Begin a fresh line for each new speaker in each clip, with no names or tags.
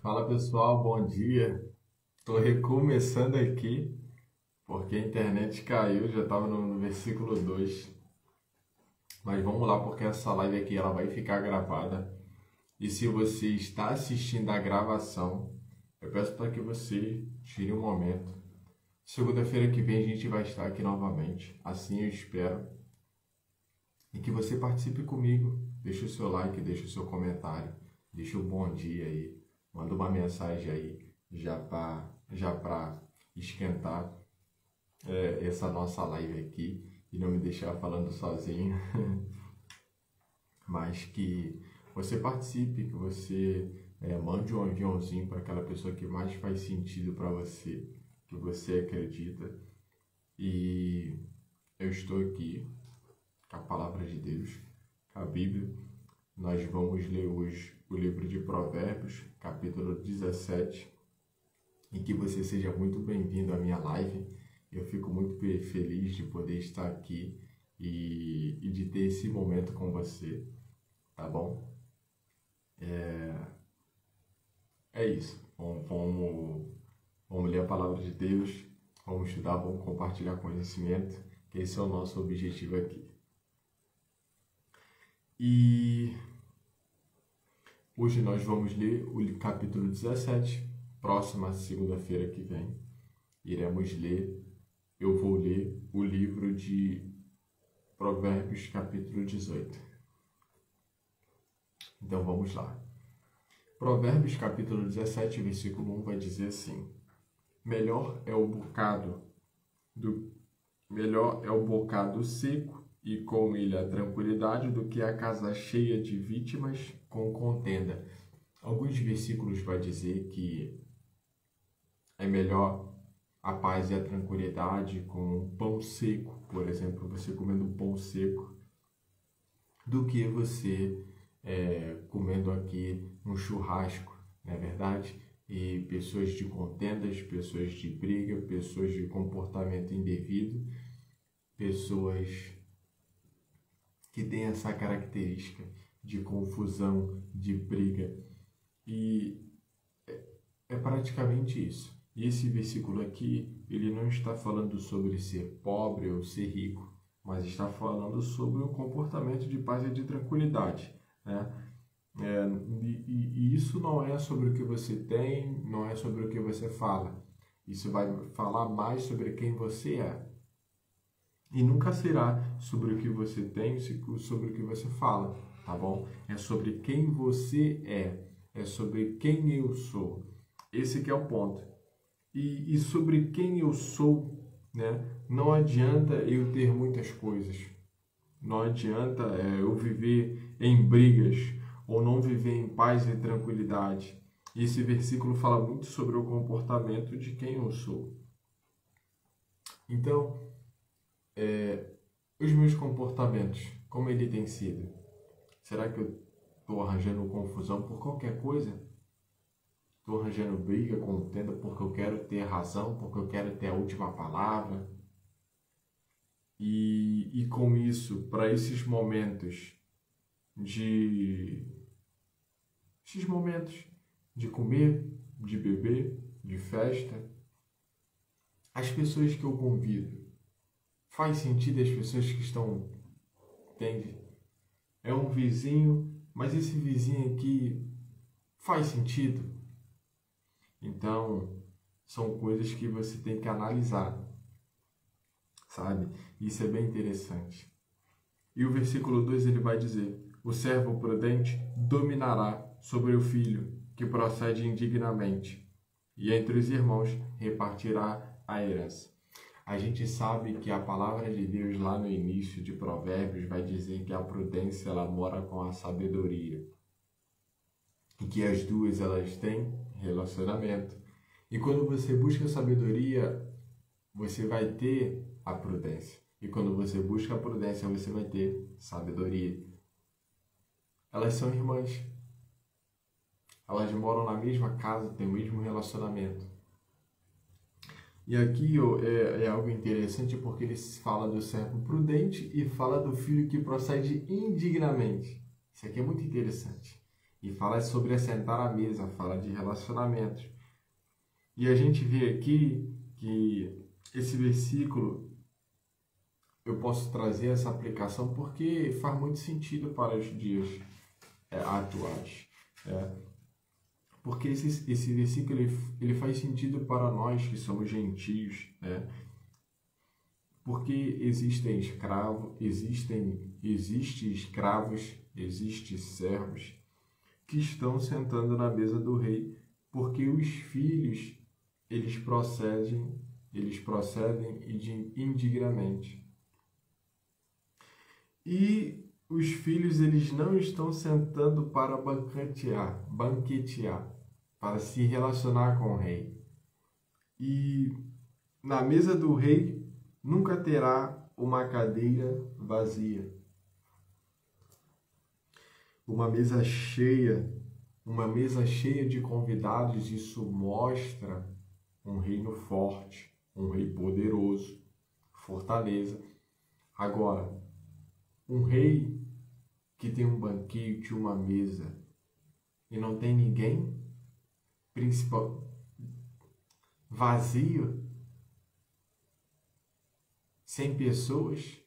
Fala pessoal, bom dia. Estou recomeçando aqui porque a internet caiu, já estava no versículo 2. Mas vamos lá porque essa live aqui ela vai ficar gravada. E se você está assistindo a gravação, eu peço para que você tire um momento. Segunda-feira que vem a gente vai estar aqui novamente, assim eu espero. E que você participe comigo. Deixe o seu like, deixe o seu comentário, deixe um bom dia aí. Manda uma mensagem aí já para esquentar essa nossa live aqui e não me deixar falando sozinho. Mas que você participe, que você mande um aviãozinho para aquela pessoa que mais faz sentido para você, que você acredita. E eu estou aqui com a palavra de Deus, com a Bíblia. Nós vamos ler hoje o livro de Provérbios, capítulo 17, e que você seja muito bem-vindo à minha live. Eu fico muito feliz de poder estar aqui e de ter esse momento com você, tá bom? É isso. Vamos ler a palavra de Deus, vamos estudar, vamos compartilhar conhecimento, que esse é o nosso objetivo aqui. E hoje nós vamos ler o capítulo 17, próxima segunda-feira que vem. Eu vou ler o livro de Provérbios, capítulo 18. Então vamos lá. Provérbios, capítulo 17, versículo 1 vai dizer assim: Melhor é o bocado seco e com ele a tranquilidade do que a casa cheia de vítimas com contenda. Alguns versículos vai dizer que é melhor a paz e a tranquilidade com um pão seco, por exemplo, você comendo um pão seco, do que você comendo aqui um churrasco, não é verdade? E pessoas de contendas, pessoas de briga, pessoas de comportamento indevido, pessoas que têm essa característica de confusão, de briga. E é praticamente isso. E esse versículo aqui, ele não está falando sobre ser pobre ou ser rico, mas está falando sobre um comportamento de paz e de tranquilidade, né? E isso não é sobre o que você tem, não é sobre o que você fala. Isso vai falar mais sobre quem você é. E nunca será sobre o que você tem, sobre o que você fala, tá bom? É sobre quem você é sobre quem eu sou. Esse que é o ponto. E sobre quem eu sou, né? Não adianta eu ter muitas coisas. Não adianta eu viver em brigas ou não viver em paz e tranquilidade. E esse versículo fala muito sobre o comportamento de quem eu sou. Então, os meus comportamentos, como ele tem sido? Será que eu estou arranjando confusão por qualquer coisa? Estou arranjando briga, contenda porque eu quero ter razão, porque eu quero ter a última palavra? E com isso, para esses momentos de comer, de beber, de festa, as pessoas que eu convido, faz sentido as pessoas que estão, entende? É um vizinho, mas esse vizinho aqui faz sentido? Então, são coisas que você tem que analisar, sabe? Isso é bem interessante. E o versículo 2 ele vai dizer: O servo prudente dominará sobre o filho que procede indignamente, e entre os irmãos repartirá a herança. A gente sabe que a palavra de Deus lá no início de Provérbios vai dizer que a prudência ela mora com a sabedoria. E que as duas elas têm relacionamento. E quando você busca sabedoria, você vai ter a prudência. E quando você busca a prudência, você vai ter sabedoria. Elas são irmãs. Elas moram na mesma casa, têm o mesmo relacionamento. E aqui é algo interessante porque ele fala do servo prudente e fala do filho que procede indignamente. Isso aqui é muito interessante. E fala sobre assentar à mesa, fala de relacionamentos. E a gente vê aqui que esse versículo, eu posso trazer essa aplicação porque faz muito sentido para os dias atuais. Porque esse versículo ele faz sentido para nós que somos gentios, né? Porque existem escravos, existem escravos, existem servos que estão sentando na mesa do rei, porque os filhos eles procedem indignamente. E os filhos eles não estão sentando para banquetear, para se relacionar com o rei. E na mesa do rei nunca terá uma cadeira vazia. Uma mesa cheia de convidados, isso mostra um reino forte, um rei poderoso, fortaleza. Agora, um rei que tem um banquete, uma mesa, e não tem ninguém, vazio, sem pessoas,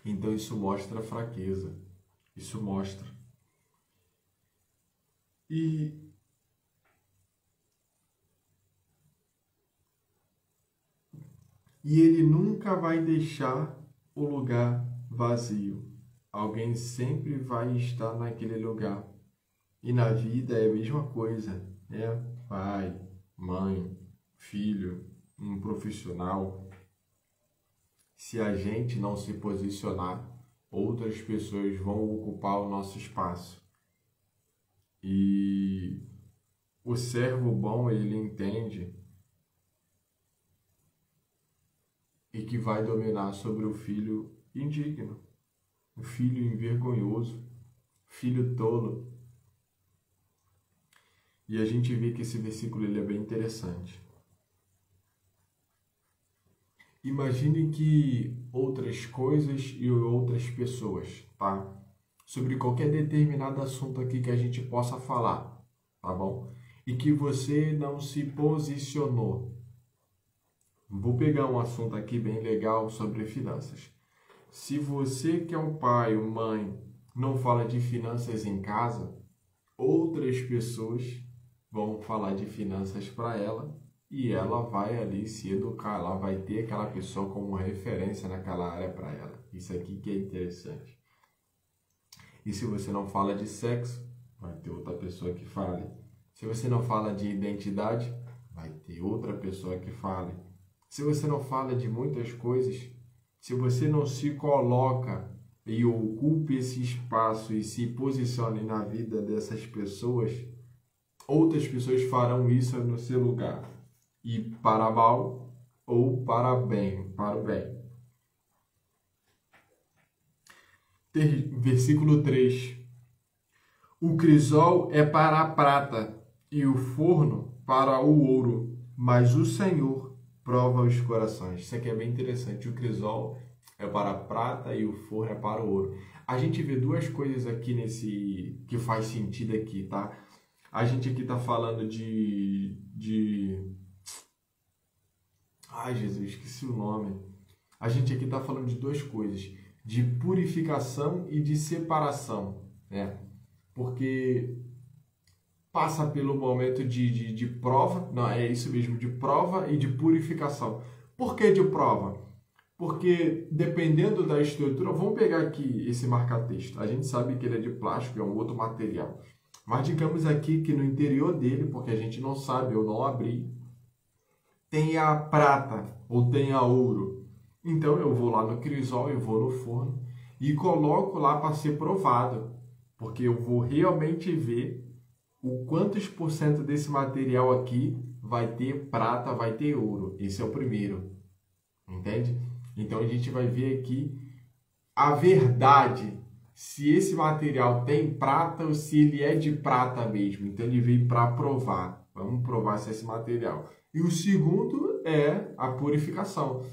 então isso mostra fraqueza, isso mostra. E ele nunca vai deixar o lugar vazio. Alguém sempre vai estar naquele lugar. E na vida é a mesma coisa, né? Pai, mãe, filho, um profissional. Se a gente não se posicionar, outras pessoas vão ocupar o nosso espaço. E o servo bom, ele entende e que vai dominar sobre o filho indigno, o filho envergonhoso, filho tolo. E a gente vê que esse versículo ele é bem interessante. Imagine que outras coisas e outras pessoas, tá? Sobre qualquer determinado assunto aqui que a gente possa falar, tá bom? E que você não se posicionou. Vou pegar um assunto aqui bem legal sobre finanças. Se você que é um pai ou mãe não fala de finanças em casa, outras pessoas vão falar de finanças para ela e ela vai ali se educar, ela vai ter aquela pessoa como referência naquela área para ela. Isso aqui que é interessante. E se você não fala de sexo, vai ter outra pessoa que fale. Se você não fala de identidade, vai ter outra pessoa que fale. Se você não fala de muitas coisas, se você não se coloca e ocupa esse espaço e se posicione na vida dessas pessoas, outras pessoas farão isso no seu lugar. E para mal ou para o bem. Versículo 3. O crisol é para a prata e o forno para o ouro, mas o Senhor prova os corações. Isso aqui é bem interessante. O crisol é para a prata e o forno é para o ouro. A gente vê duas coisas aqui nesse que faz sentido aqui, tá? A gente aqui está falando Ai, Jesus, esqueci o nome. A gente aqui está falando de duas coisas, de purificação e de separação, né? Porque passa pelo momento de prova, não, é isso mesmo, de prova e de purificação. Por que de prova? Porque dependendo da estrutura, vamos pegar aqui esse marca-texto, a gente sabe que ele é de plástico, é um outro material. Mas digamos aqui que no interior dele, porque a gente não sabe, eu não abri, tem a prata ou tem a ouro. Então eu vou lá no crisol, eu vou no forno e coloco lá para ser provado, porque eu vou realmente ver o quantos por cento desse material aqui vai ter prata, vai ter ouro. Esse é o primeiro, entende? Então a gente vai ver aqui a verdade, se esse material tem prata ou se ele é de prata mesmo. Então ele veio para provar. Vamos provar se é esse material. E o segundo é a purificação.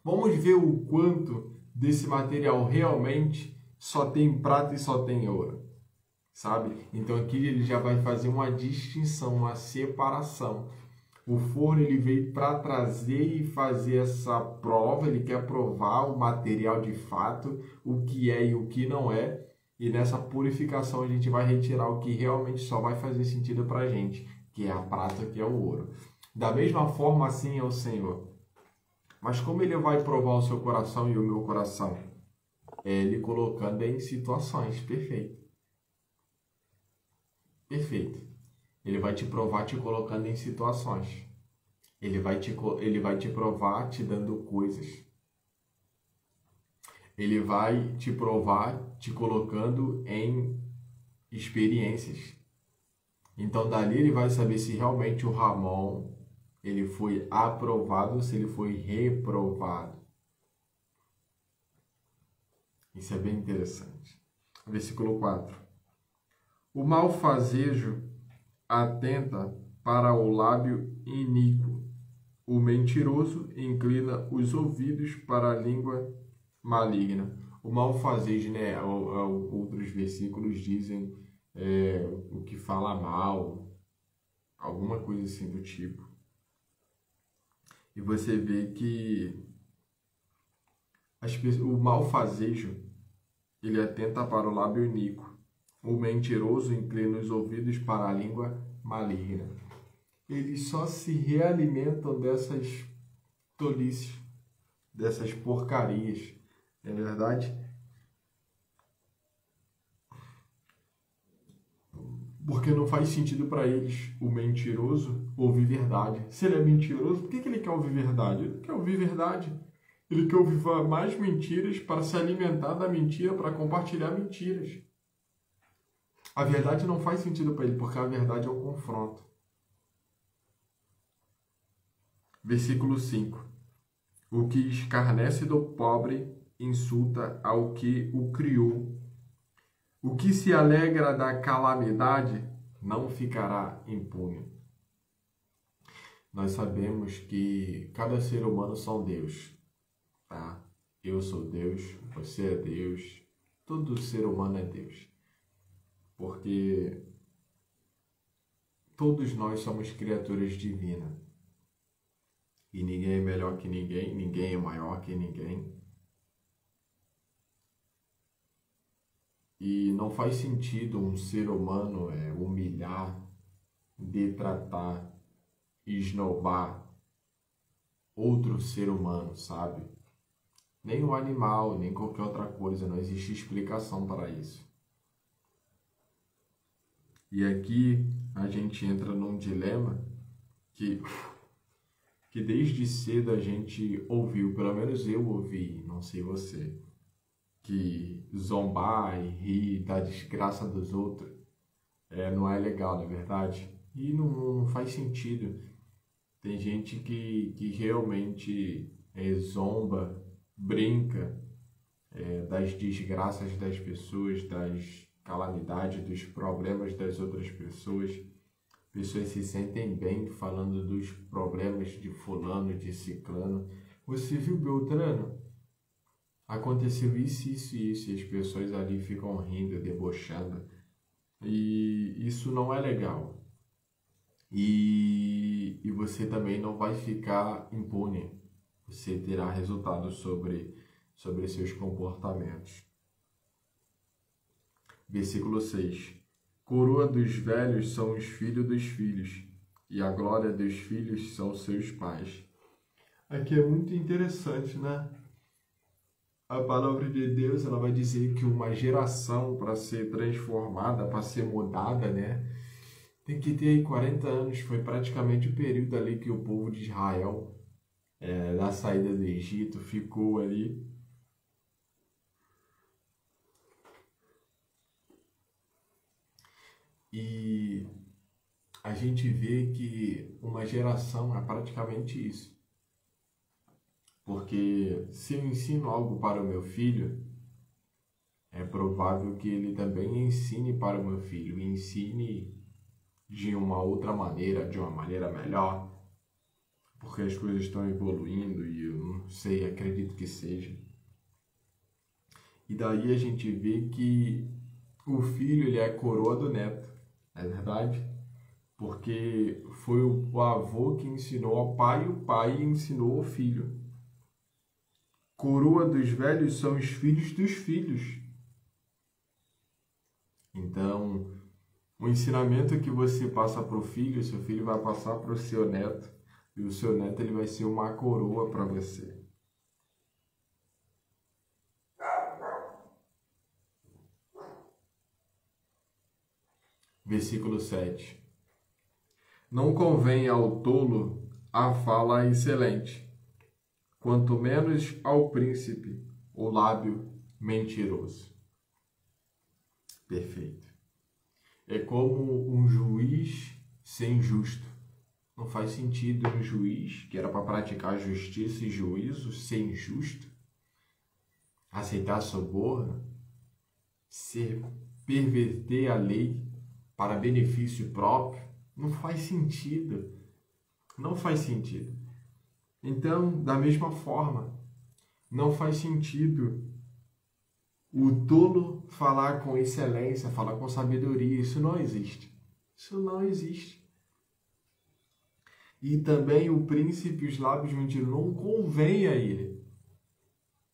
Vamos ver o quanto desse material realmente só tem prata e só tem ouro. sabe? Então aqui ele já vai fazer uma distinção, uma separação. O forno ele veio para trazer e fazer essa prova, ele quer provar o material de fato, o que é e o que não é. E nessa purificação a gente vai retirar o que realmente só vai fazer sentido para a gente, que é a prata, que é o ouro. Da mesma forma, assim é o Senhor. Mas como ele vai provar o seu coração e o meu coração? É ele colocando em situações. Perfeito. Perfeito. Ele vai te provar te colocando em situações. Ele vai te provar te dando coisas. Ele vai te provar te colocando em experiências. Então, dali ele vai saber se realmente o Ramon ele foi aprovado ou se ele foi reprovado. Isso é bem interessante. Versículo 4. O malfazejo atenta para o lábio iníquo. O mentiroso inclina os ouvidos para a língua maligna. O malfazejo, né? Outros versículos dizem o que fala mal, alguma coisa assim do tipo. E você vê que o malfazejo, ele atenta para o lábio iníquo. O mentiroso inclina os ouvidos para a língua maligna. Eles só se realimentam dessas tolices, dessas porcarias, não é verdade? Porque não faz sentido para eles o mentiroso ouvir verdade. Se ele é mentiroso, por que ele quer ouvir verdade? Ele não quer ouvir verdade. Ele quer ouvir mais mentiras para se alimentar da mentira, para compartilhar mentiras. A verdade não faz sentido para ele, porque a verdade é um confronto. Versículo 5. O que escarnece do pobre insulta ao que o criou. O que se alegra da calamidade não ficará impune. Nós sabemos que cada ser humano são Deus, tá? Eu sou Deus, você é Deus, todo ser humano é Deus. Porque todos nós somos criaturas divinas. E ninguém é melhor que ninguém, ninguém é maior que ninguém. E não faz sentido um ser humano humilhar, detratar, esnobar outro ser humano, sabe? Nem um animal, nem qualquer outra coisa, não existe explicação para isso. E aqui a gente entra num dilema que desde cedo a gente ouviu, pelo menos eu ouvi, não sei você, que zombar e rir da desgraça dos outros não é legal, não é verdade? E não faz sentido. Tem gente que realmente zomba, brinca das desgraças das pessoas, das calamidades, dos problemas das outras pessoas. Pessoas se sentem bem falando dos problemas de fulano, de ciclano. Você viu Beltrano? Aconteceu isso, isso e isso, e as pessoas ali ficam rindo, debochando. E isso não é legal. E você também não vai ficar impune. Você terá resultados sobre seus comportamentos. Versículo 6. Coroa dos velhos são os filhos dos filhos, e a glória dos filhos são seus pais. Aqui é muito interessante, né? A palavra de Deus, ela vai dizer que uma geração, para ser transformada, para ser mudada, né? Tem que ter aí 40 anos. Foi praticamente o período ali que o povo de Israel, da saída do Egito, ficou ali. E a gente vê que uma geração é praticamente isso. Porque se eu ensino algo para o meu filho, é provável que ele também ensine para o meu filho. E ensine de uma outra maneira, de uma maneira melhor. Porque as coisas estão evoluindo e eu não sei, acredito que seja. E daí a gente vê que o filho ele é a coroa do neto, não é verdade? Porque foi o avô que ensinou ao pai e o pai ensinou ao filho. Coroa dos velhos são os filhos dos filhos. Então, o ensinamento que você passa para o filho, seu filho vai passar para o seu neto, e o seu neto ele vai ser uma coroa para você. Versículo 7. Não convém ao tolo a fala excelente, quanto menos ao príncipe o lábio mentiroso. Perfeito. É como um juiz sem justo. Não faz sentido um juiz que era para praticar justiça e juízo ser injusto, aceitar suborno, perverter a lei para benefício próprio. Não faz sentido. Não faz sentido. Então, da mesma forma, não faz sentido o tolo falar com excelência, falar com sabedoria. Isso não existe. Isso não existe. E também o príncipe, os lábios mentirosos, não convém a ele.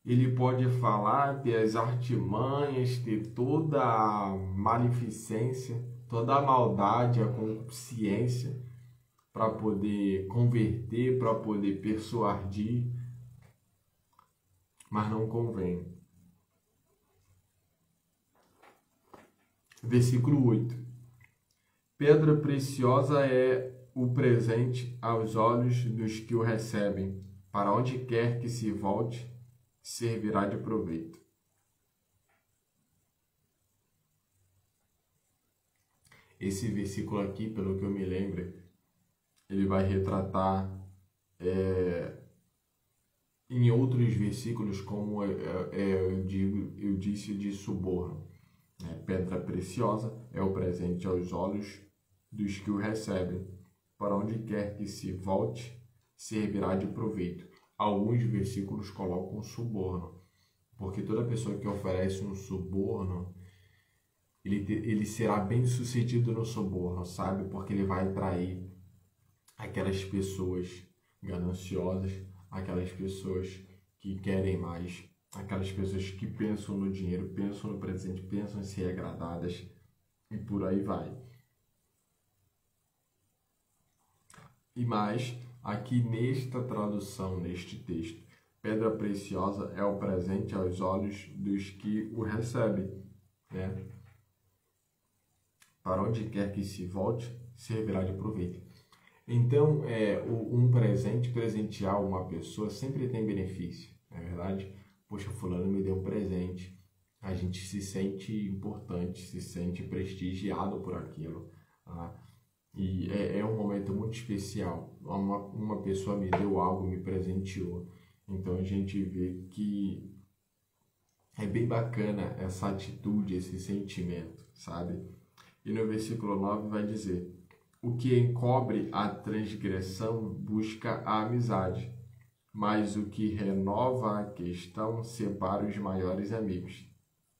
Ele pode falar, ter as artimanhas, ter toda a maleficência, toda a maldade, a concupiscência, para poder converter, para poder persuadir, mas não convém. Versículo 8. Pedra preciosa é o presente aos olhos dos que o recebem, para onde quer que se volte, servirá de proveito. Esse versículo aqui, pelo que eu me lembro, ele vai retratar em outros versículos como eu disse de suborno. Pedra preciosa é o presente aos olhos dos que o recebem, para onde quer que se volte, servirá de proveito. Alguns versículos colocam suborno, porque toda pessoa que oferece um suborno, ele será bem sucedido no suborno, sabe? Porque ele vai atrair aquelas pessoas gananciosas, aquelas pessoas que querem mais, aquelas pessoas que pensam no dinheiro, pensam no presente, pensam em ser agradadas e por aí vai. E mais, aqui nesta tradução, neste texto, pedra preciosa é o presente aos olhos dos que o recebem, né? Para onde quer que se volte, servirá de proveito. Então, um presente, presentear uma pessoa sempre tem benefício, não é verdade? Poxa, fulano me deu um presente. A gente se sente importante, se sente prestigiado por aquilo. Tá? E é um momento muito especial. Uma pessoa me deu algo, me presenteou. Então, a gente vê que é bem bacana essa atitude, esse sentimento, sabe? E no versículo 9 vai dizer: o que encobre a transgressão busca a amizade, mas o que renova a questão separa os maiores amigos.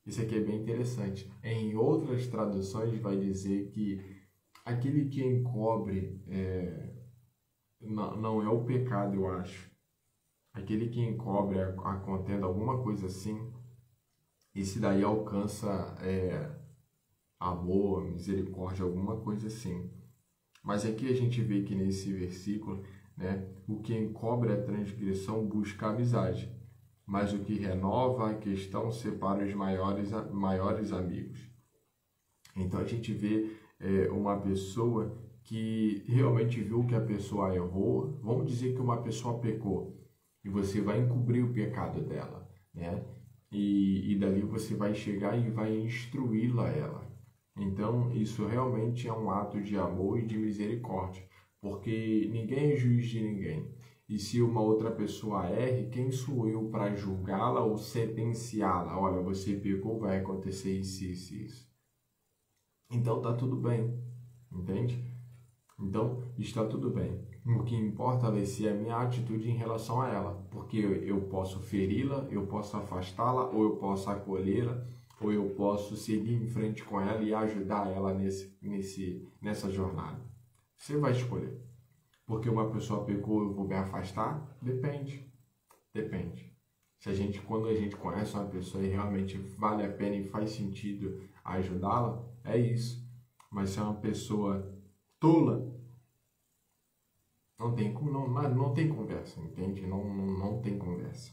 Isso aqui é bem interessante. Em outras traduções vai dizer que aquele que encobre não é o pecado, eu acho. Aquele que encobre a contenda, alguma coisa assim, esse daí alcança amor, misericórdia, alguma coisa assim. Mas aqui a gente vê que nesse versículo, né, o que encobre a transgressão busca a amizade, mas o que renova a questão separa os maiores amigos. Então a gente vê uma pessoa que realmente viu que a pessoa errou. Vamos dizer que uma pessoa pecou e você vai encobrir o pecado dela, né? E dali você vai chegar e vai instruí-la ela. Então, isso realmente é um ato de amor e de misericórdia, porque ninguém é juiz de ninguém. E se uma outra pessoa erre, quem sou eu para julgá-la ou sentenciá-la? Olha, você pecou, vai acontecer isso, isso, isso. Então, tá tudo bem, entende? Então, está tudo bem. O que importa vai ser a minha atitude em relação a ela, porque eu posso feri-la, eu posso afastá-la, ou eu posso acolhê-la, ou eu posso seguir em frente com ela e ajudar ela nessa jornada. Você vai escolher. Porque uma pessoa pecou, eu vou me afastar? Depende. Quando a gente conhece uma pessoa e realmente vale a pena e faz sentido ajudá-la, é isso. Mas se é uma pessoa tola, não tem conversa, entende? Não tem conversa.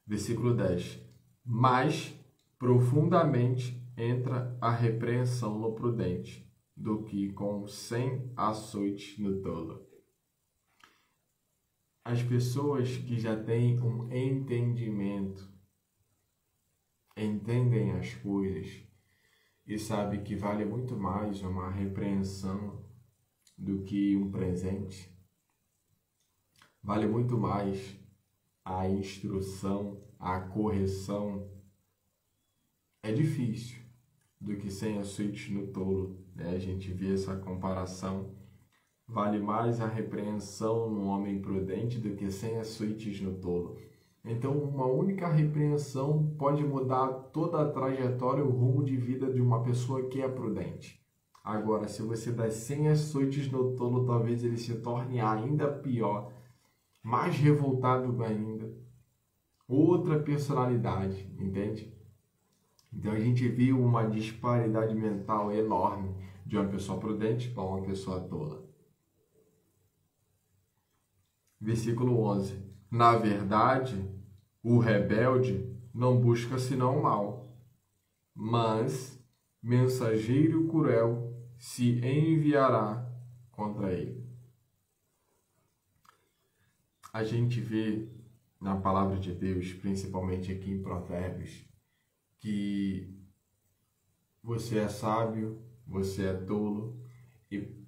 Versículo 10. Mas profundamente entra a repreensão no prudente, do que com 100 açoites no tolo. As pessoas que já têm um entendimento, entendem as coisas e sabem que vale muito mais uma repreensão do que um presente. Vale muito mais a instrução, a correção. É difícil do que 100 açoites no tolo, né? A gente vê essa comparação. Vale mais a repreensão no homem prudente do que 100 açoites no tolo. Então, uma única repreensão pode mudar toda a trajetória, o rumo de vida de uma pessoa que é prudente. Agora, se você dá 100 açoites no tolo, talvez ele se torne ainda pior, mais revoltado ainda. Outra personalidade, entende? Então, a gente viu uma disparidade mental enorme de uma pessoa prudente para uma pessoa tola. Versículo 11. Na verdade, o rebelde não busca senão o mal, mas mensageiro cruel se enviará contra ele. A gente vê na palavra de Deus, principalmente aqui em Provérbios, que você é sábio, você é tolo,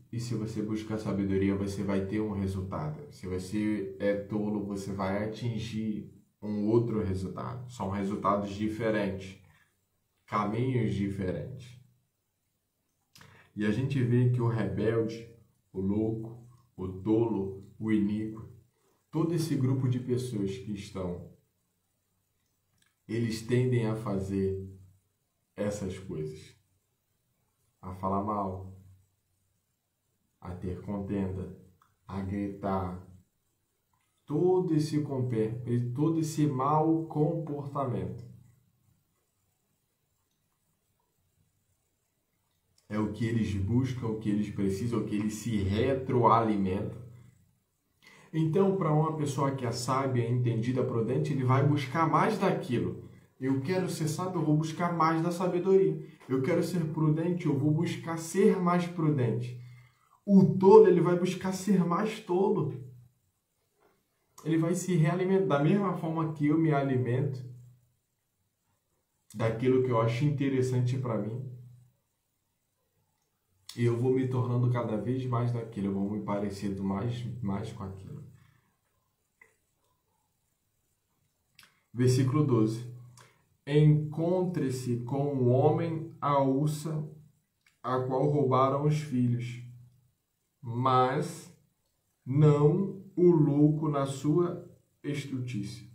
e se você buscar sabedoria, você vai ter um resultado. Se você é tolo, você vai atingir um outro resultado. São resultados diferentes, caminhos diferentes. E a gente vê que o rebelde, o louco, o tolo, o iníquo, todo esse grupo de pessoas que estão, eles tendem a fazer essas coisas. A falar mal, a ter contenda, a gritar, todo esse mau comportamento é o que eles buscam, o que eles precisam, o que eles se retroalimentam. Então, para uma pessoa que é sábia, entendida, prudente, ele vai buscar mais daquilo. Eu quero ser sábio, eu vou buscar mais da sabedoria. Eu quero ser prudente, eu vou buscar ser mais prudente. O tolo, ele vai buscar ser mais tolo. Ele vai se realimentar da mesma forma que eu me alimento daquilo que eu acho interessante para mim. E eu vou me tornando cada vez mais daquilo, eu vou me parecendo mais com aquilo. Versículo 12. Encontre-se com o homem a ursa, a qual roubaram os filhos, mas não o louco na sua estultícia.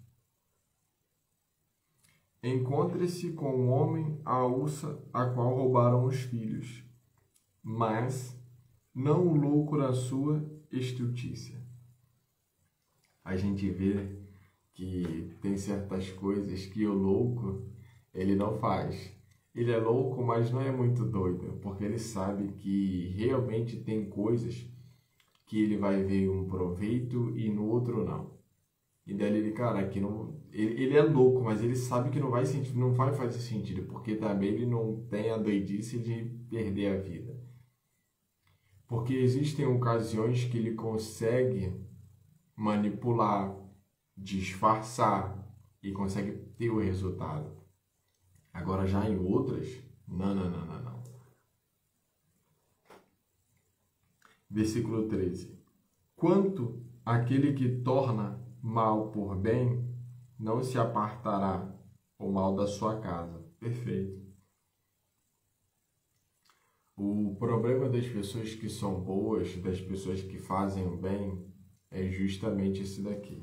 Encontre-se com o homem a ursa, a qual roubaram os filhos, mas não o louco na sua estultícia. A gente vê que tem certas coisas que o louco, ele não faz. Ele é louco, mas não é muito doido, porque ele sabe que realmente tem coisas que ele vai ver um proveito e no outro não. E daí ele, cara, aqui não, ele é louco, mas ele sabe que não vai fazer sentido, porque também ele não tem a doidice de perder a vida. Porque existem ocasiões que ele consegue manipular, disfarçar e consegue ter o resultado. Agora já em outras, não. Versículo 13. Quanto aquele que torna mal por bem, não se apartará o mal da sua casa. Perfeito. O problema das pessoas que são boas, das pessoas que fazem o bem, é justamente esse daqui.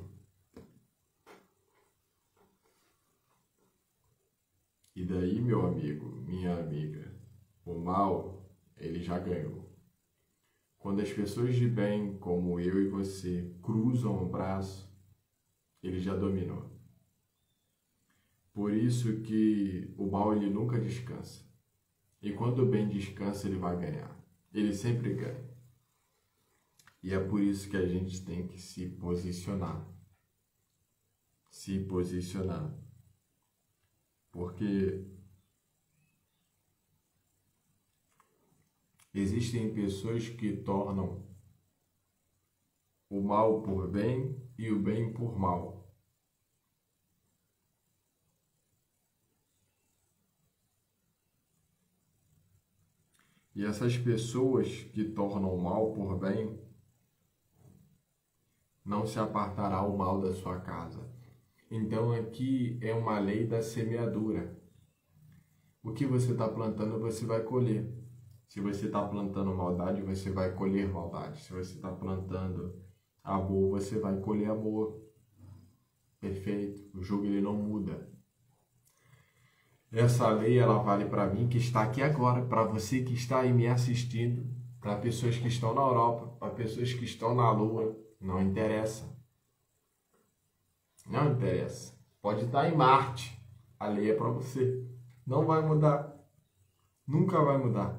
meu amigo, minha amiga, o mal, ele já ganhou. Quando as pessoas de bem, como eu e você, cruzam o braço, ele já dominou. Por isso que o mal, ele nunca descansa. E quando o bem descansa, ele vai ganhar. Ele sempre ganha. E é por isso que a gente tem que se posicionar. Se posicionar. Porque existem pessoas que tornam o mal por bem e o bem por mal. E essas pessoas que tornam o mal por bem, não se apartará o mal da sua casa. Então aqui é uma lei da semeadura. O que você está plantando, você vai colher. Se você está plantando maldade, você vai colher maldade. Se você está plantando amor, você vai colher amor. Perfeito. O jogo, ele não muda. Essa lei, ela vale para mim que está aqui agora, para você que está aí me assistindo, para pessoas que estão na Europa, para pessoas que estão na Lua. Não interessa. Não interessa. Pode estar em Marte. A lei é para você. Não vai mudar. Nunca vai mudar.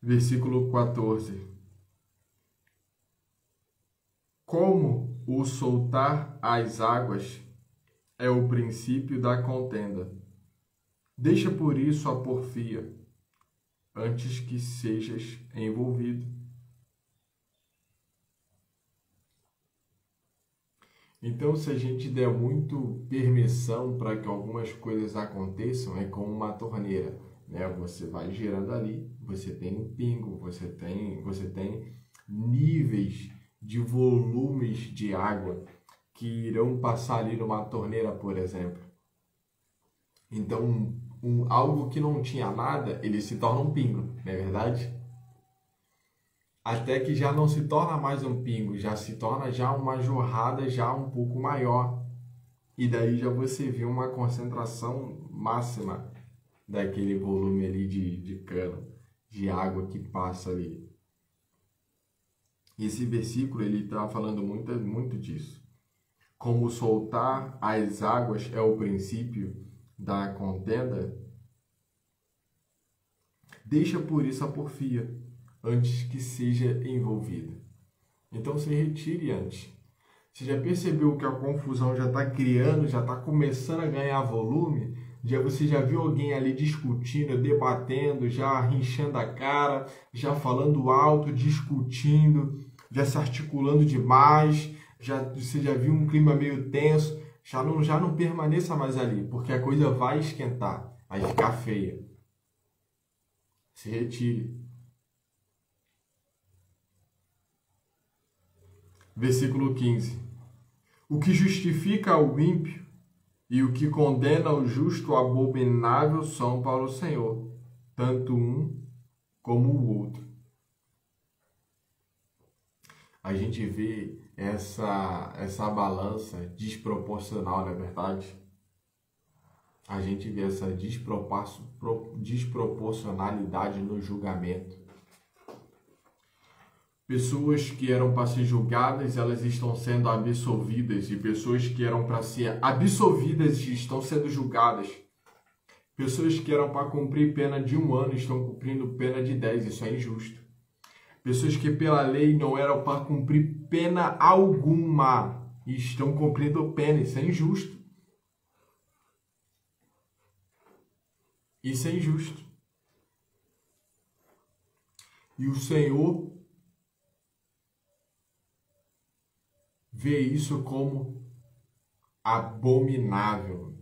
Versículo 14. Como o soltar as águas é o princípio da contenda. Deixa por isso a porfia, antes que sejas envolvido. Então, se a gente der muito permissão para que algumas coisas aconteçam, é como uma torneira, né? Você vai girando ali, você tem um pingo, você tem níveis de volumes de água que irão passar ali numa torneira, por exemplo. Então, algo que não tinha nada, ele se torna um pingo, não é verdade? Até que já não se torna mais um pingo, já se torna já uma jorrada já um pouco maior. E daí já você vê uma concentração máxima daquele volume ali de cano, de água que passa ali. Esse versículo, ele está falando muito disso. Como soltar as águas é o princípio da contenda, deixa por isso a porfia, antes que seja envolvida. Então se retire antes. Você já percebeu que a confusão já está criando, já está começando a ganhar volume? Você já viu alguém ali discutindo, debatendo, já rinchando a cara, já falando alto, discutindo, já se articulando demais? Você já viu um clima meio tenso? Já não permaneça mais ali, porque a coisa vai esquentar, vai ficar feia. Se retire. Versículo 15. O que justifica o ímpio e o que condena o justo abominável são para o Senhor, tanto um como o outro. A gente vê essa balança desproporcional, não é verdade? A gente vê essa desproporcionalidade no julgamento. Pessoas que eram para ser julgadas, elas estão sendo absolvidas. E pessoas que eram para ser absolvidas estão sendo julgadas. Pessoas que eram para cumprir pena de 1 ano estão cumprindo pena de 10. Isso é injusto. Pessoas que pela lei não eram para cumprir pena alguma e estão cumprindo pena. Isso é injusto. Isso é injusto. E o Senhor vê isso como abominável.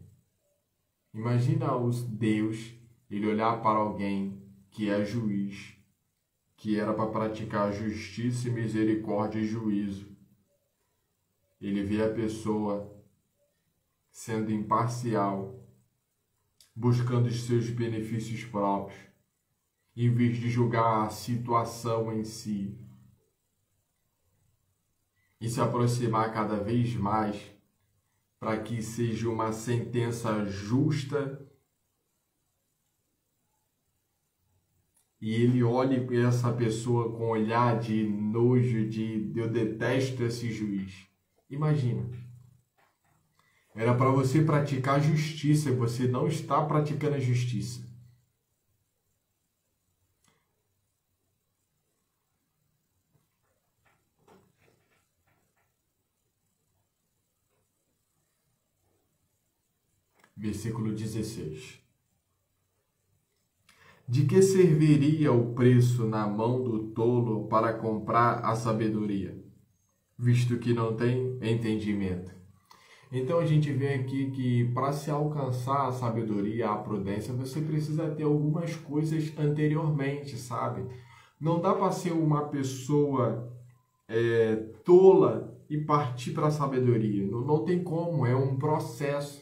Imagina Deus, ele olhar para alguém que é juiz, que era para praticar justiça e misericórdia e juízo. Ele vê a pessoa sendo imparcial, buscando os seus benefícios próprios, em vez de julgar a situação em si, e se aproximar cada vez mais para que seja uma sentença justa. E ele olhe para essa pessoa com olhar de nojo, de eu detesto esse juiz. Imagina. Era para você praticar justiça e você não está praticando a justiça. Versículo 16. De que serviria o preço na mão do tolo para comprar a sabedoria, visto que não tem entendimento? Então a gente vê aqui que para se alcançar a sabedoria, a prudência, você precisa ter algumas coisas anteriormente, sabe? Não dá para ser uma pessoa tola e partir para a sabedoria. Não tem como, é um processo.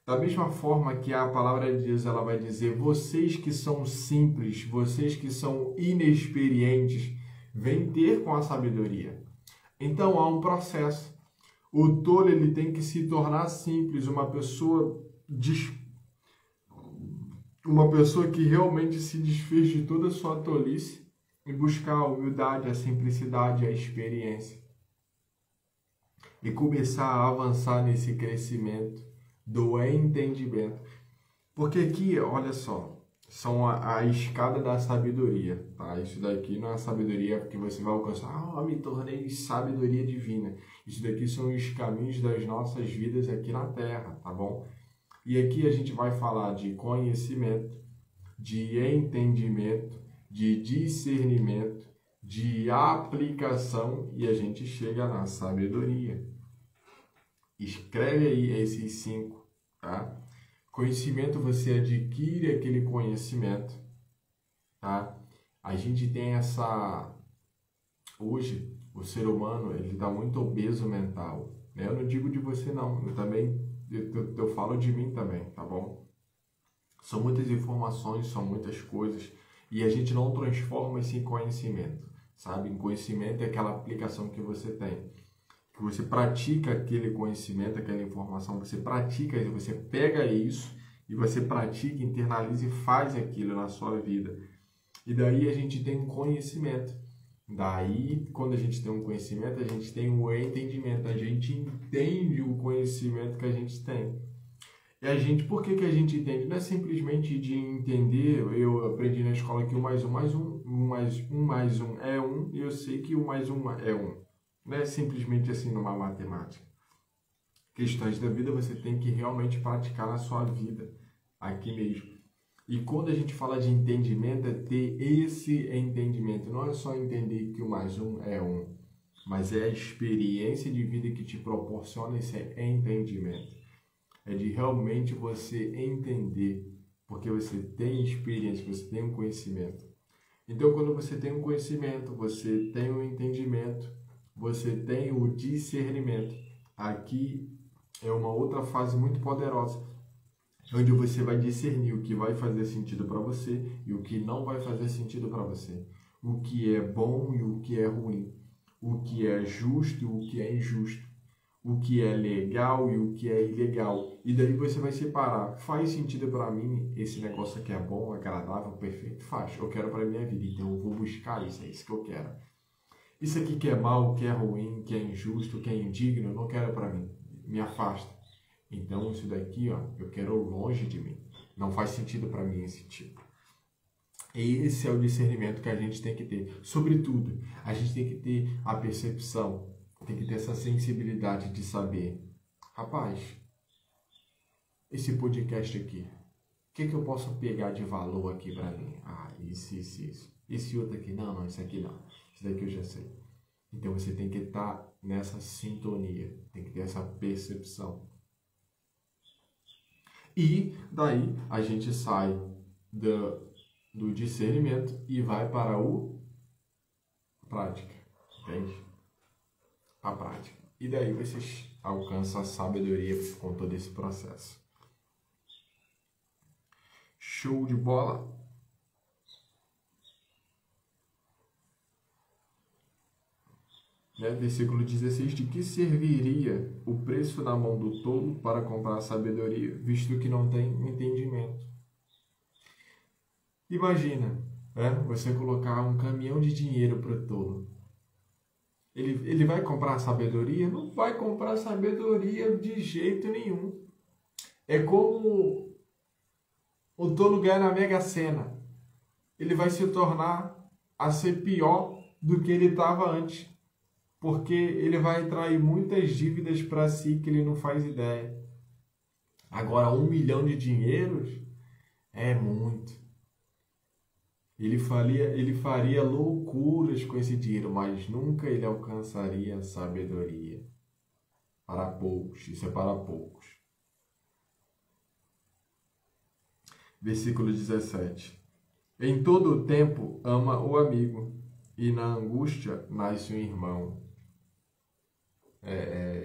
Da mesma forma que a palavra de Deus ela vai dizer, vocês que são simples, vocês que são inexperientes, vêm ter com a sabedoria. Então há um processo. O tolo ele tem que se tornar simples, uma pessoa que realmente se desfez de toda a sua tolice e buscar a humildade, a simplicidade, a experiência. E começar a avançar nesse crescimento do entendimento. Porque aqui, olha só, são a escada da sabedoria, tá? Isso daqui não é sabedoria que você vai alcançar, me tornei sabedoria divina. Isso daqui são os caminhos das nossas vidas aqui na Terra, tá bom? E aqui a gente vai falar de conhecimento, de entendimento, de discernimento, de aplicação e a gente chega na sabedoria. Escreve aí esses 5, tá? Conhecimento, você adquire aquele conhecimento, tá? A gente tem hoje, o ser humano, ele está muito obeso mental, né? Eu não digo de você não, eu falo de mim também, tá bom? São muitas informações, são muitas coisas, e a gente não transforma isso em conhecimento, sabe? Em conhecimento é aquela aplicação que você tem. Que você pratica aquele conhecimento, aquela informação, você pratica, você pega isso e você pratica, internaliza e faz aquilo na sua vida. E daí a gente tem um conhecimento. Daí, quando a gente tem um conhecimento, a gente tem um entendimento. A gente entende o conhecimento que a gente tem. E a gente, por que a gente entende? Não é simplesmente de entender, eu aprendi na escola que 1 mais 1 mais 1, 1 mais 1 é 1, e eu sei que 1 mais 1 é 1. Não é simplesmente assim numa matemática. Questões da vida você tem que realmente praticar na sua vida, aqui mesmo. E quando a gente fala de entendimento, é ter esse entendimento. Não é só entender que 1 mais 1 é 1, mas é a experiência de vida que te proporciona esse entendimento. É de realmente você entender, porque você tem experiência, você tem um conhecimento. Então, quando você tem um conhecimento, você tem um entendimento, você tem o discernimento. Aqui é uma outra fase muito poderosa, onde você vai discernir o que vai fazer sentido para você e o que não vai fazer sentido para você. O que é bom e o que é ruim. O que é justo e o que é injusto. O que é legal e o que é ilegal. E daí você vai separar. Faz sentido para mim esse negócio aqui é bom, agradável, perfeito? Faz. Eu quero para minha vida, então eu vou buscar isso, é isso que eu quero. Isso aqui que é mal, que é ruim, que é injusto, que é indigno, eu não quero para mim. Me afasta. Então isso daqui, eu quero longe de mim. Não faz sentido para mim esse tipo. E esse é o discernimento que a gente tem que ter. Sobretudo, a gente tem que ter a percepção, tem que ter essa sensibilidade de saber, rapaz, esse podcast aqui, o que eu posso pegar de valor aqui para mim? Isso. Esse outro aqui, não, isso aqui não. Isso daqui eu já sei. Então você tem que estar nessa sintonia, tem que ter essa percepção. E daí a gente sai do discernimento e vai para a prática, entende? A prática. E daí você alcança a sabedoria com todo esse processo. Show de bola! né? Versículo 16, de que serviria o preço na mão do tolo para comprar sabedoria, visto que não tem entendimento? Imagina, né? Você colocar um caminhão de dinheiro para o tolo. Ele vai comprar sabedoria? Não vai comprar sabedoria de jeito nenhum. É como o tolo ganhar na Mega Sena. Ele vai se tornar a ser pior do que ele estava antes. Porque ele vai atrair muitas dívidas para si que ele não faz ideia. Agora, 1 milhão de dinheiros é muito. Ele faria loucuras com esse dinheiro, mas nunca ele alcançaria a sabedoria. Para poucos, isso é para poucos. Versículo 17. Em todo o tempo ama o amigo, e na angústia nasce um irmão.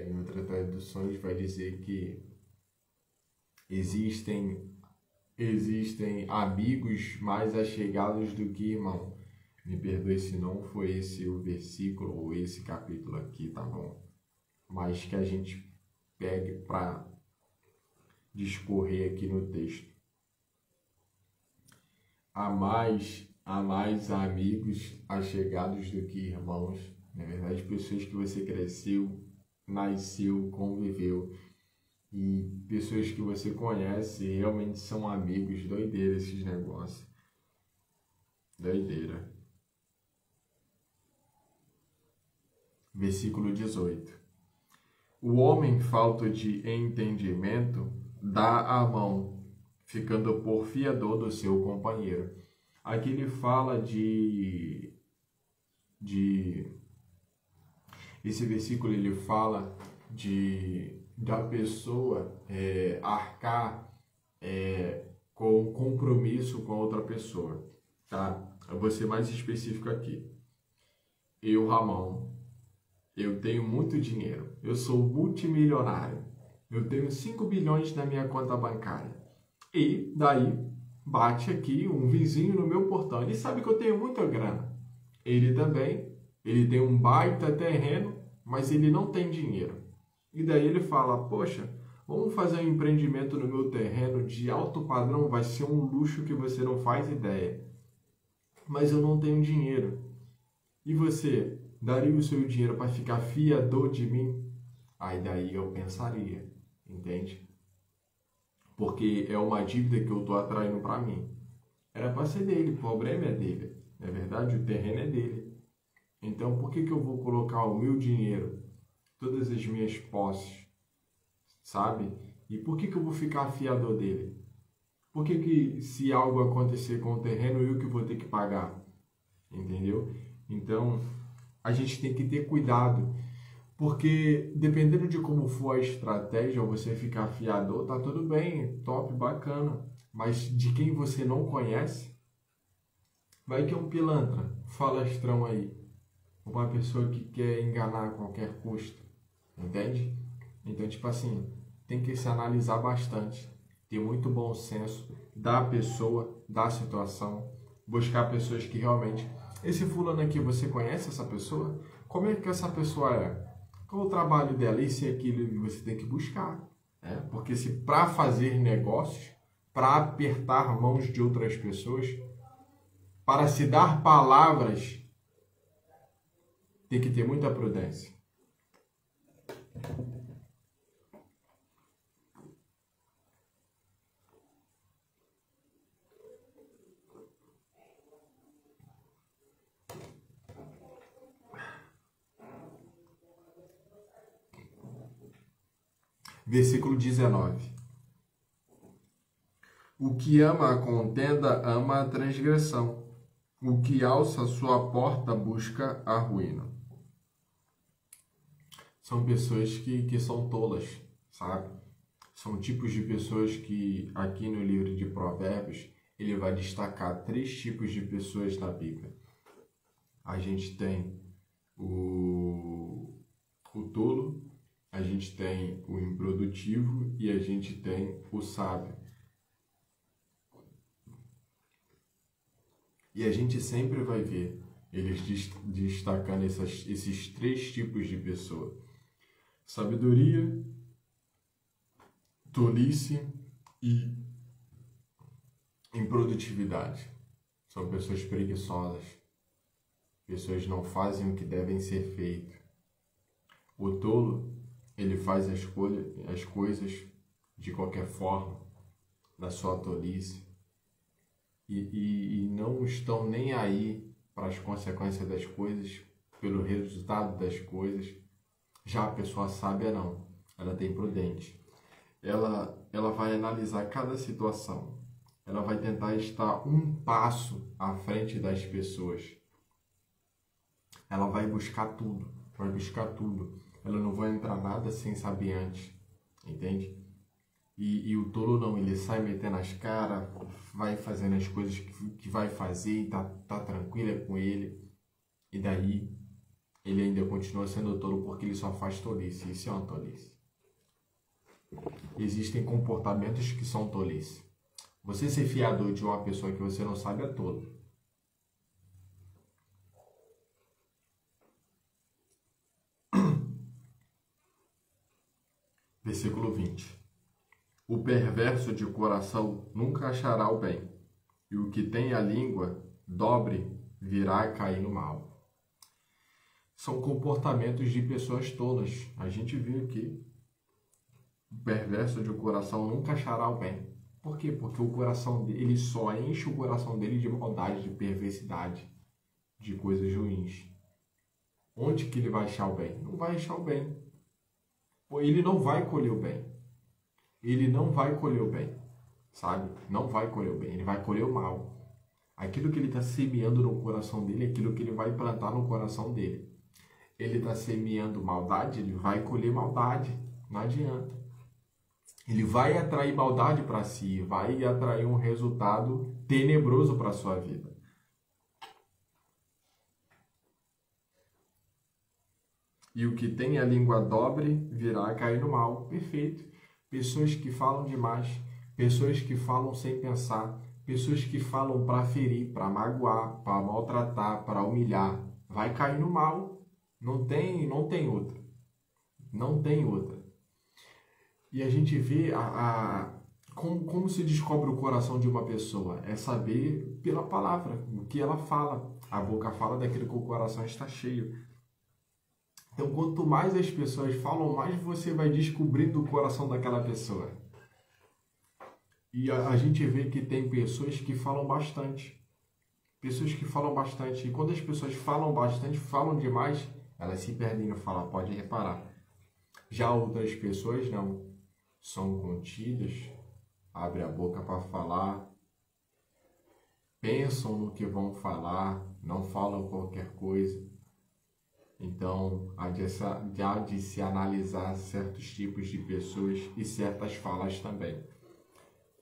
Em outras traduções vai dizer que existem amigos mais achegados do que irmão. Me perdoe se não foi esse o versículo ou esse capítulo aqui, tá bom? Mas que a gente pegue para discorrer aqui no texto. Há mais amigos achegados do que irmãos. Na verdade, pessoas que você cresceu, nasceu, conviveu. E pessoas que você conhece realmente são amigos. Doideira esses negócios. Doideira. Versículo 18. O homem falto de entendimento dá a mão, ficando por fiador do seu companheiro. Aqui ele fala esse versículo ele fala da pessoa arcar com compromisso com a outra pessoa, tá? Eu vou ser mais específico aqui. Eu, Ramon, eu tenho muito dinheiro, eu sou multimilionário, eu tenho 5 bilhões na minha conta bancária. E daí bate aqui um vizinho no meu portão, ele sabe que eu tenho muita grana. Ele também, ele tem um baita terreno, mas ele não tem dinheiro. E daí ele fala, poxa, vamos fazer um empreendimento no meu terreno de alto padrão, vai ser um luxo que você não faz ideia. Mas eu não tenho dinheiro. E você daria o seu dinheiro para ficar fiador de mim? Aí daí eu pensaria, entende? Porque é uma dívida que eu estou atraindo para mim. Era para ser dele, o problema é dele. Na verdade, o terreno é dele. Então, por que eu vou colocar o meu dinheiro, todas as minhas posses, sabe? E por que eu vou ficar fiador dele? Por que se algo acontecer com o terreno, eu que vou ter que pagar? Entendeu? Então, a gente tem que ter cuidado. Porque dependendo de como for a estratégia, ou você ficar fiador, tá tudo bem, top, bacana. Mas de quem você não conhece, vai que é um pilantra, falastrão aí. Uma pessoa que quer enganar a qualquer custo, entende? Então, tipo assim, tem que se analisar bastante, ter muito bom senso da pessoa, da situação, buscar pessoas que realmente... Esse fulano aqui, você conhece essa pessoa? Como é que essa pessoa é? Qual o trabalho dela? Isso e aquilo você tem que buscar, né? Porque se para fazer negócios, para apertar mãos de outras pessoas, para se dar palavras, tem que ter muita prudência. Versículo 19. O que ama a contenda ama a transgressão. O que alça sua porta busca a ruína. São pessoas que são tolas, sabe? São tipos de pessoas que aqui no livro de Provérbios ele vai destacar 3 tipos de pessoas na Bíblia. A gente tem o tolo, a gente tem o improdutivo e a gente tem o sábio. E a gente sempre vai ver eles destacando esses três tipos de pessoa: sabedoria, tolice e improdutividade. São pessoas preguiçosas, pessoas que não fazem o que devem ser feito. O tolo, ele faz as coisas de qualquer forma, da sua tolice, e não estão nem aí para as consequências das coisas, pelo resultado das coisas. Já a pessoa sábia não, ela tem prudente. Ela vai analisar cada situação, ela vai tentar estar um passo à frente das pessoas. Ela vai buscar tudo, Ela não vai entrar nada sem saber antes, entende? E o tolo não, ele sai metendo as caras, vai fazendo as coisas que vai fazer e tá tranquila com ele. E daí ele ainda continua sendo tolo porque ele só faz tolice. Isso é uma tolice. Existem comportamentos que são tolice. Você ser fiador de uma pessoa que você não sabe é tolo. Versículo 20. O perverso de coração nunca achará o bem, e o que tem a língua dobre virá a cair no mal. São comportamentos de pessoas tolas. A gente viu aqui. O perverso de coração nunca achará o bem. Por quê? Porque o coração dele, ele só enche o coração dele de maldade, de perversidade, de coisas ruins. Onde que ele vai achar o bem? Não vai achar o bem. Ele não vai colher o bem. Ele não vai colher o bem, sabe? Não vai colher o bem, ele vai colher o mal. Aquilo que ele está semeando no coração dele é aquilo que ele vai plantar no coração dele. Ele está semeando maldade, ele vai colher maldade, não adianta. Ele vai atrair maldade para si, vai atrair um resultado tenebroso para a sua vida. E o que tem a língua dobre virá a cair no mal. Perfeito. Pessoas que falam demais, pessoas que falam sem pensar, pessoas que falam para ferir, para magoar, para maltratar, para humilhar. Vai cair no mal. Não tem outra. Não tem outra. E a gente vê como se descobre o coração de uma pessoa. É saber pela palavra, o que ela fala. A boca fala daquilo que o coração está cheio. Então, quanto mais as pessoas falam, mais você vai descobrindo o coração daquela pessoa. E a gente vê que tem pessoas que falam bastante. Pessoas que falam bastante. E quando as pessoas falam bastante, falam demais, elas se perdem no falar, pode reparar. Já outras pessoas não. São contidas, abrem a boca para falar, pensam no que vão falar, não falam qualquer coisa. Então, há de se analisar certos tipos de pessoas e certas falas também.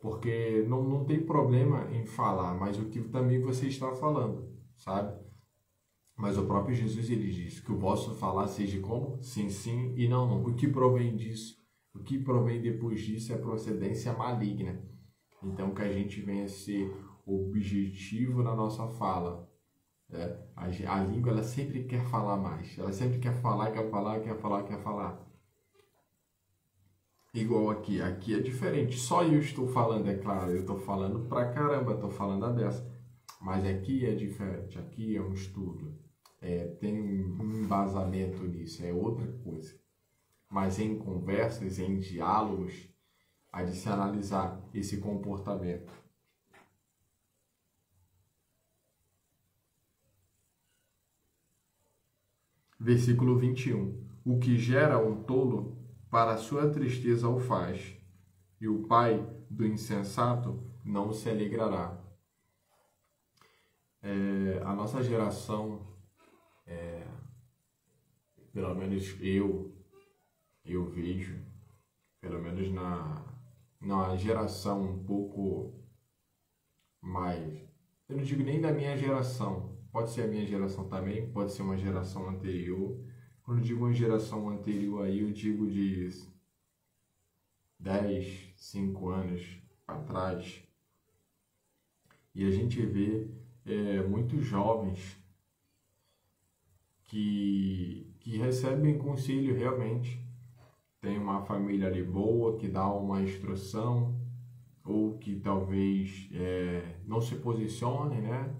Porque não tem problema em falar, mas o que também você está falando, sabe? Mas o próprio Jesus, ele diz que o vosso falar seja como? Sim, sim e não, não. O que provém disso? O que provém depois disso é procedência maligna. Então, que a gente venha a ser objetivo na nossa fala. A língua, ela sempre quer falar mais. Ela sempre quer falar, quer falar, quer falar, quer falar. Igual aqui. Aqui é diferente. Só eu estou falando, é claro. Eu estou falando pra caramba, estou falando a dessa. Mas aqui é diferente. Aqui é um estudo. Tem um embasamento nisso. É outra coisa. Mas em conversas, em diálogos, há de se analisar esse comportamento. Versículo 21. O que gera um tolo, para sua tristeza o faz, e o pai do insensato não se alegrará. A nossa geração, pelo menos eu vejo, pelo menos na geração um pouco mais, eu não digo nem da minha geração, pode ser a minha geração também, pode ser uma geração anterior. Quando eu digo uma geração anterior aí, eu digo de 10, 5 anos atrás. E a gente vê muitos jovens que recebem conselho realmente. Tem uma família ali boa que dá uma instrução, ou que talvez não se posicione, né?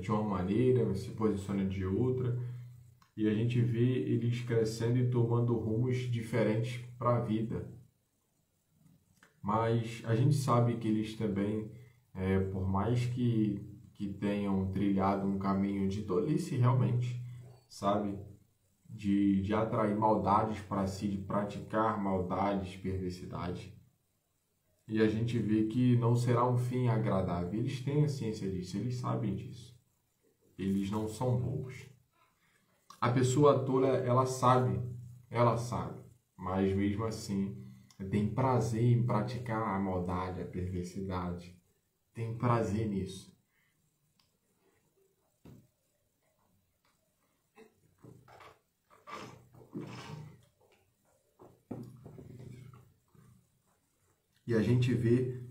De uma maneira, mas se posicione de outra. E a gente vê eles crescendo e tomando rumos diferentes para a vida. Mas a gente sabe que eles também, por mais que tenham trilhado um caminho de tolice realmente, sabe? De atrair maldades para si, de praticar maldades, perversidade. E a gente vê que não será um fim agradável. Eles têm a ciência disso, eles sabem disso. Eles não são bobos. A pessoa tola, ela sabe, mas mesmo assim tem prazer em praticar a maldade, a perversidade. Tem prazer nisso. E a gente vê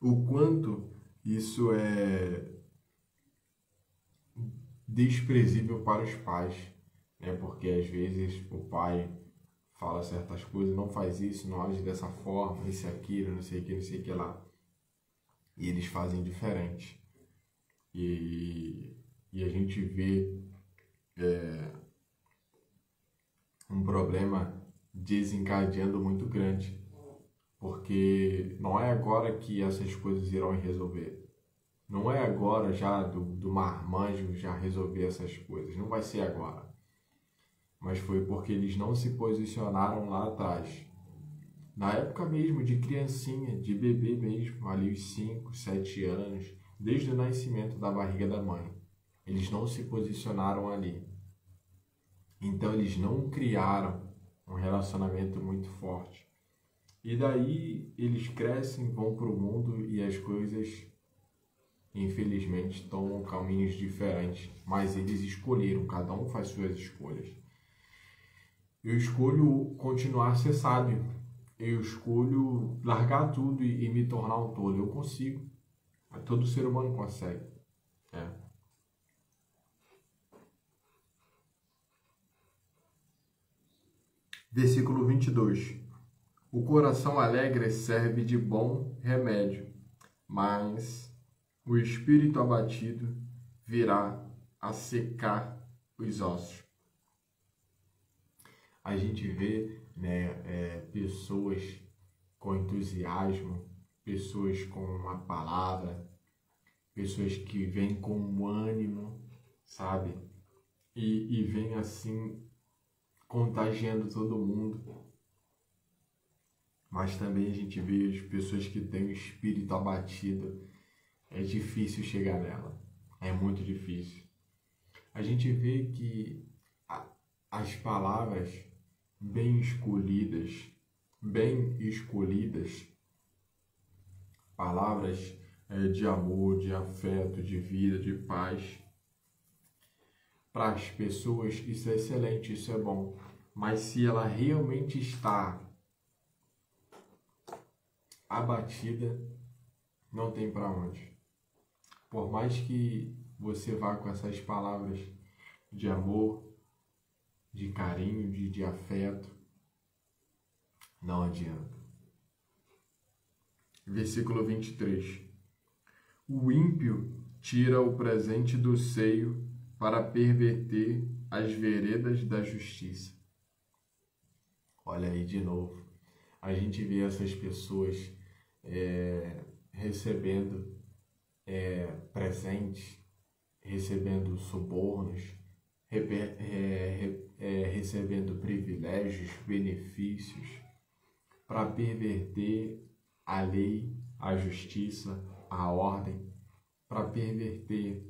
o quanto isso é desprezível para os pais, né? Porque às vezes o pai fala certas coisas, não faz isso, não age dessa forma, isso e aquilo, não sei o que, não sei o que lá. E eles fazem diferente. E a gente vê um problema desencadeando muito grande, porque não é agora que essas coisas irão resolver. Não é agora já do marmanjo já resolver essas coisas, não vai ser agora. Mas foi porque eles não se posicionaram lá atrás. Na época mesmo de criancinha, de bebê mesmo, ali os 5, 7 anos, desde o nascimento da barriga da mãe. Eles não se posicionaram ali. Então eles não criaram um relacionamento muito forte. E daí eles crescem, vão para o mundo e as coisas, infelizmente, tomam caminhos diferentes. Mas eles escolheram, cada um faz suas escolhas. Eu escolho continuar a ser sábio. Eu escolho largar tudo e me tornar um tolo. Eu consigo. Todo ser humano consegue. Versículo 22. O coração alegre serve de bom remédio, mas o espírito abatido virá a secar os ossos. A gente vê, né, pessoas com entusiasmo, pessoas com uma palavra, pessoas que vêm com um ânimo, sabe? E vêm assim contagiando todo mundo. Mas também a gente vê as pessoas que têm o espírito abatido. É difícil chegar nela. É muito difícil. A gente vê que as palavras bem escolhidas, palavras de amor, de afeto, de vida, de paz, para as pessoas, isso é excelente, isso é bom. Mas se ela realmente está abatida, não tem para onde. Por mais que você vá com essas palavras de amor, de carinho, de afeto, não adianta. Versículo 23. O ímpio tira o presente do seio para perverter as veredas da justiça. Olha aí de novo. A gente vê essas pessoas recebendo presentes, recebendo subornos, recebendo privilégios, benefícios, para perverter a lei, a justiça, a ordem, para perverter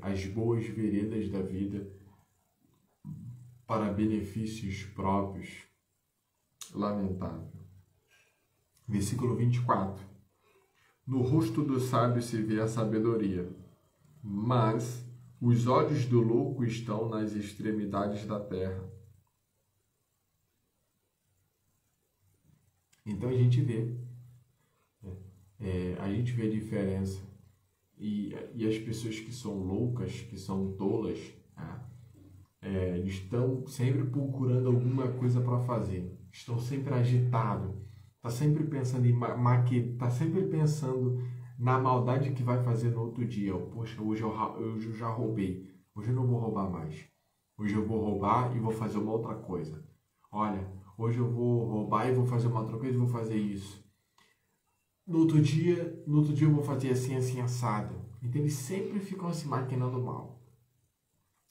as boas veredas da vida para benefícios próprios. Lamentável. Versículo 24. No rosto do sábio se vê a sabedoria, mas os olhos do louco estão nas extremidades da terra. Então a gente vê a diferença e as pessoas que são loucas, que são tolas, né? Eles estão sempre procurando alguma coisa para fazer, estão sempre agitados, tá sempre pensando tá sempre pensando na maldade que vai fazer no outro dia. Poxa, hoje eu já roubei, hoje eu não vou roubar mais. Hoje eu vou roubar e vou fazer uma outra coisa. Olha, hoje eu vou roubar e vou fazer uma outra coisa e vou fazer isso. No outro dia eu vou fazer assim, assim, assado. Então eles sempre ficam se maquinando mal.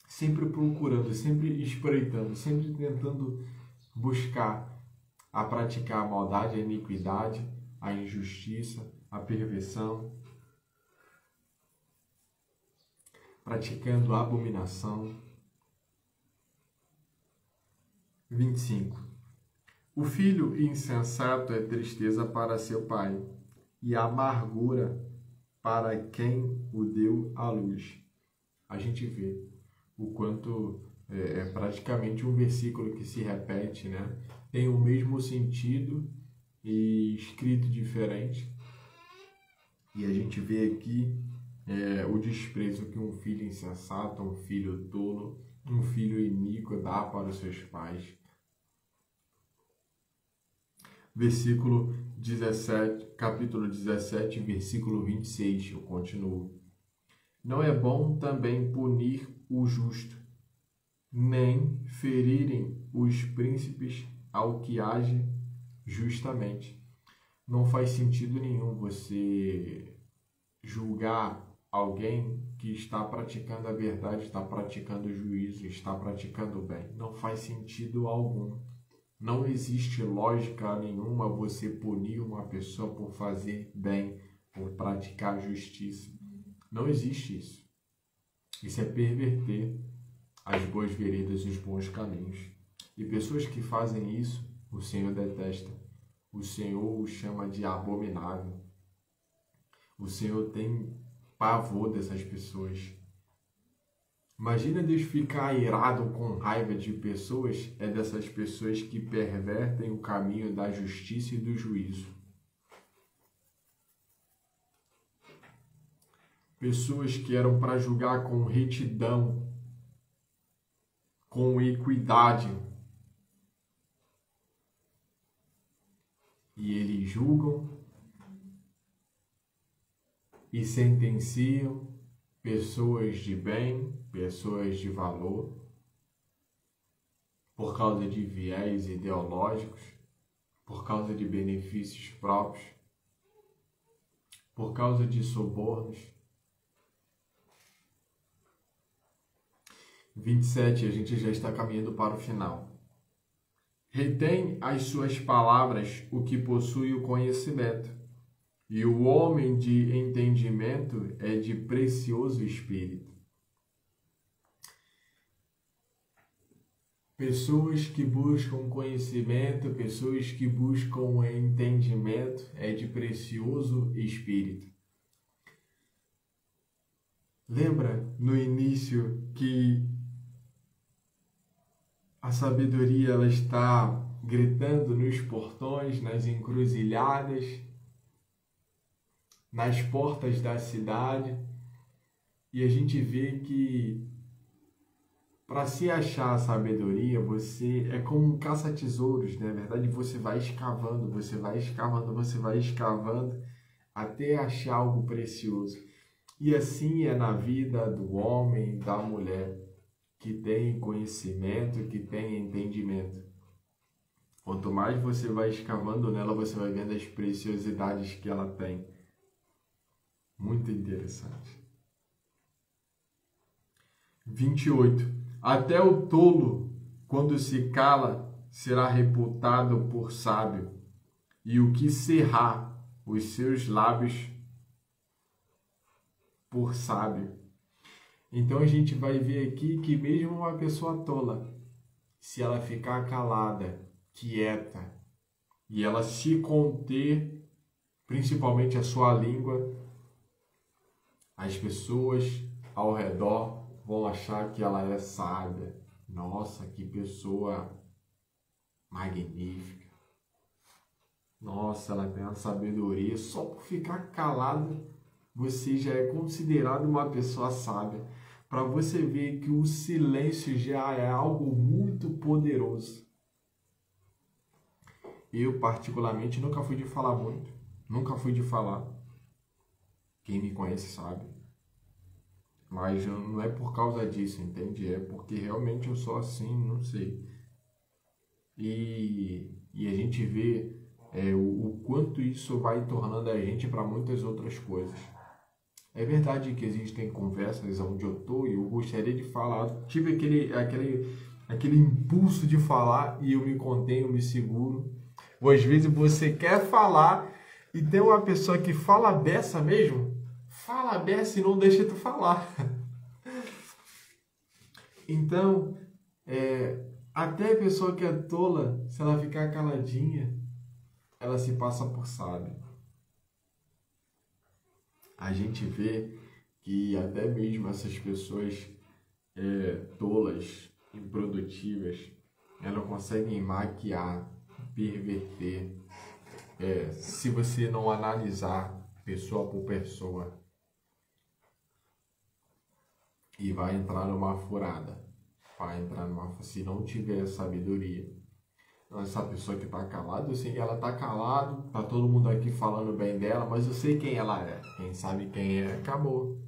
Sempre procurando, sempre espreitando, sempre tentando buscar a praticar a maldade, a iniquidade, a injustiça, a perversão, praticando a abominação. 25. O filho insensato é tristeza para seu pai e amargura para quem o deu à luz. A gente vê o quanto é praticamente um versículo que se repete, né? Tem o mesmo sentido e escrito diferente. E a gente vê aqui o desprezo que um filho insensato, um filho tolo, um filho iníquo dá para os seus pais. Versículo 17, capítulo 17, versículo 26, eu continuo. Não é bom também punir o justo, nem ferirem os príncipes ao que age justamente. Não faz sentido nenhum você julgar alguém que está praticando a verdade, está praticando o juízo, está praticando o bem. Não faz sentido algum. Não existe lógica nenhuma você punir uma pessoa por fazer bem, por praticar justiça. Não existe isso. Isso é perverter as boas veredas e os bons caminhos. E pessoas que fazem isso, o Senhor detesta. O Senhor os chama de abominável. O Senhor tem pavor dessas pessoas. Imagina Deus ficar irado com raiva de pessoas, é dessas pessoas que pervertem o caminho da justiça e do juízo. Pessoas que eram para julgar com retidão, com equidade. E eles julgam e sentenciam pessoas de bem, pessoas de valor, por causa de viés ideológicos, por causa de benefícios próprios, por causa de subornos. 27, a gente já está caminhando para o final. Retém as suas palavras o que possui o conhecimento, e o homem de entendimento é de precioso espírito. Pessoas que buscam conhecimento, pessoas que buscam entendimento é de precioso espírito. Lembra no início que a sabedoria ela está gritando nos portões, nas encruzilhadas, nas portas da cidade, e a gente vê que para se achar a sabedoria, você é como um caça-tesouros, né? Na verdade, você vai escavando, você vai escavando, você vai escavando até achar algo precioso. E assim é na vida do homem, da mulher, que tem conhecimento, que tem entendimento. Quanto mais você vai escavando nela, você vai vendo as preciosidades que ela tem. Muito interessante. 28. Até o tolo, quando se cala, será reputado por sábio, e o que cerrar os seus lábios por sábio. Então a gente vai ver aqui que mesmo uma pessoa tola, se ela ficar calada, quieta, e ela se conter, principalmente a sua língua, as pessoas ao redor vão achar que ela é sábia. Nossa, que pessoa magnífica. Nossa, ela tem a sabedoria. Só por ficar calada, você já é considerado uma pessoa sábia. Para você ver que o silêncio já é algo muito poderoso. Eu, particularmente, nunca fui de falar muito. Nunca fui de falar. Quem me conhece sabe. Mas não é por causa disso, entende? É porque realmente eu sou assim, não sei. E a gente vê o quanto isso vai tornando a gente para muitas outras coisas. É verdade que existem conversas onde eu estou e eu gostaria de falar. Tive aquele impulso de falar e eu me contenho, me seguro. Ou às vezes você quer falar e tem uma pessoa que fala beça mesmo. Fala beça e não deixa tu falar. Então, até a pessoa que é tola, se ela ficar caladinha, ela se passa por sábia. A gente vê que até mesmo essas pessoas tolas, improdutivas, elas conseguem maquiar, perverter, se você não analisar pessoa por pessoa, e vai entrar numa furada, se não tiver sabedoria. Essa pessoa que está calada, eu sei que ela está calada, tá todo mundo aqui falando bem dela, mas eu sei quem ela é. Quem sabe quem é, acabou.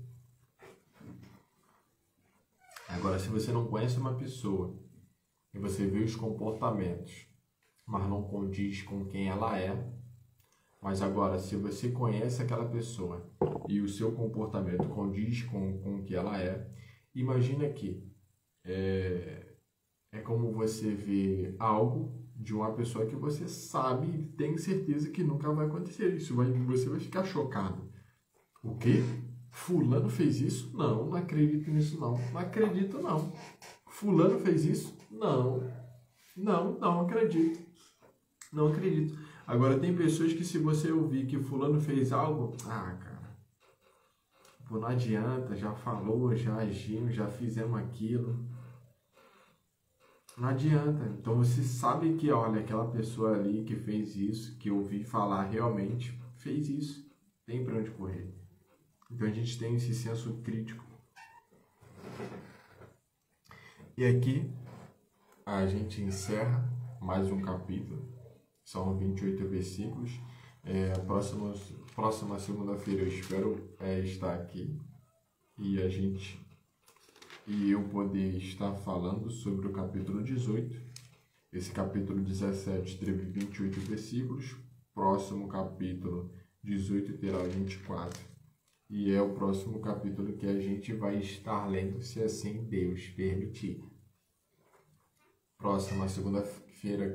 Agora, se você não conhece uma pessoa e você vê os comportamentos, mas não condiz com quem ela é, mas agora, se você conhece aquela pessoa e o seu comportamento condiz com o que ela é, imagina que é como você vê algo de uma pessoa que você sabe e tem certeza que nunca vai acontecer isso. Você vai ficar chocado. O quê? Fulano fez isso? Não, não acredito nisso não. Não acredito não. Fulano fez isso? Não. Não acredito. Não acredito. Agora, tem pessoas que se você ouvir que fulano fez algo, cara, pô, não adianta, já falou, já agimos, já fizemos aquilo. Não adianta. Então você sabe que, olha, aquela pessoa ali que fez isso, que eu ouvi falar realmente, fez isso. Tem para onde correr. Então a gente tem esse senso crítico. E aqui a gente encerra mais um capítulo. São 28 versículos. Próxima segunda-feira eu espero estar aqui e eu poder estar falando sobre o capítulo 18. Esse capítulo 17 teve 28 versículos. Próximo capítulo 18 terá 24. E é o próximo capítulo que a gente vai estar lendo, se assim Deus permitir. Próxima segunda-feira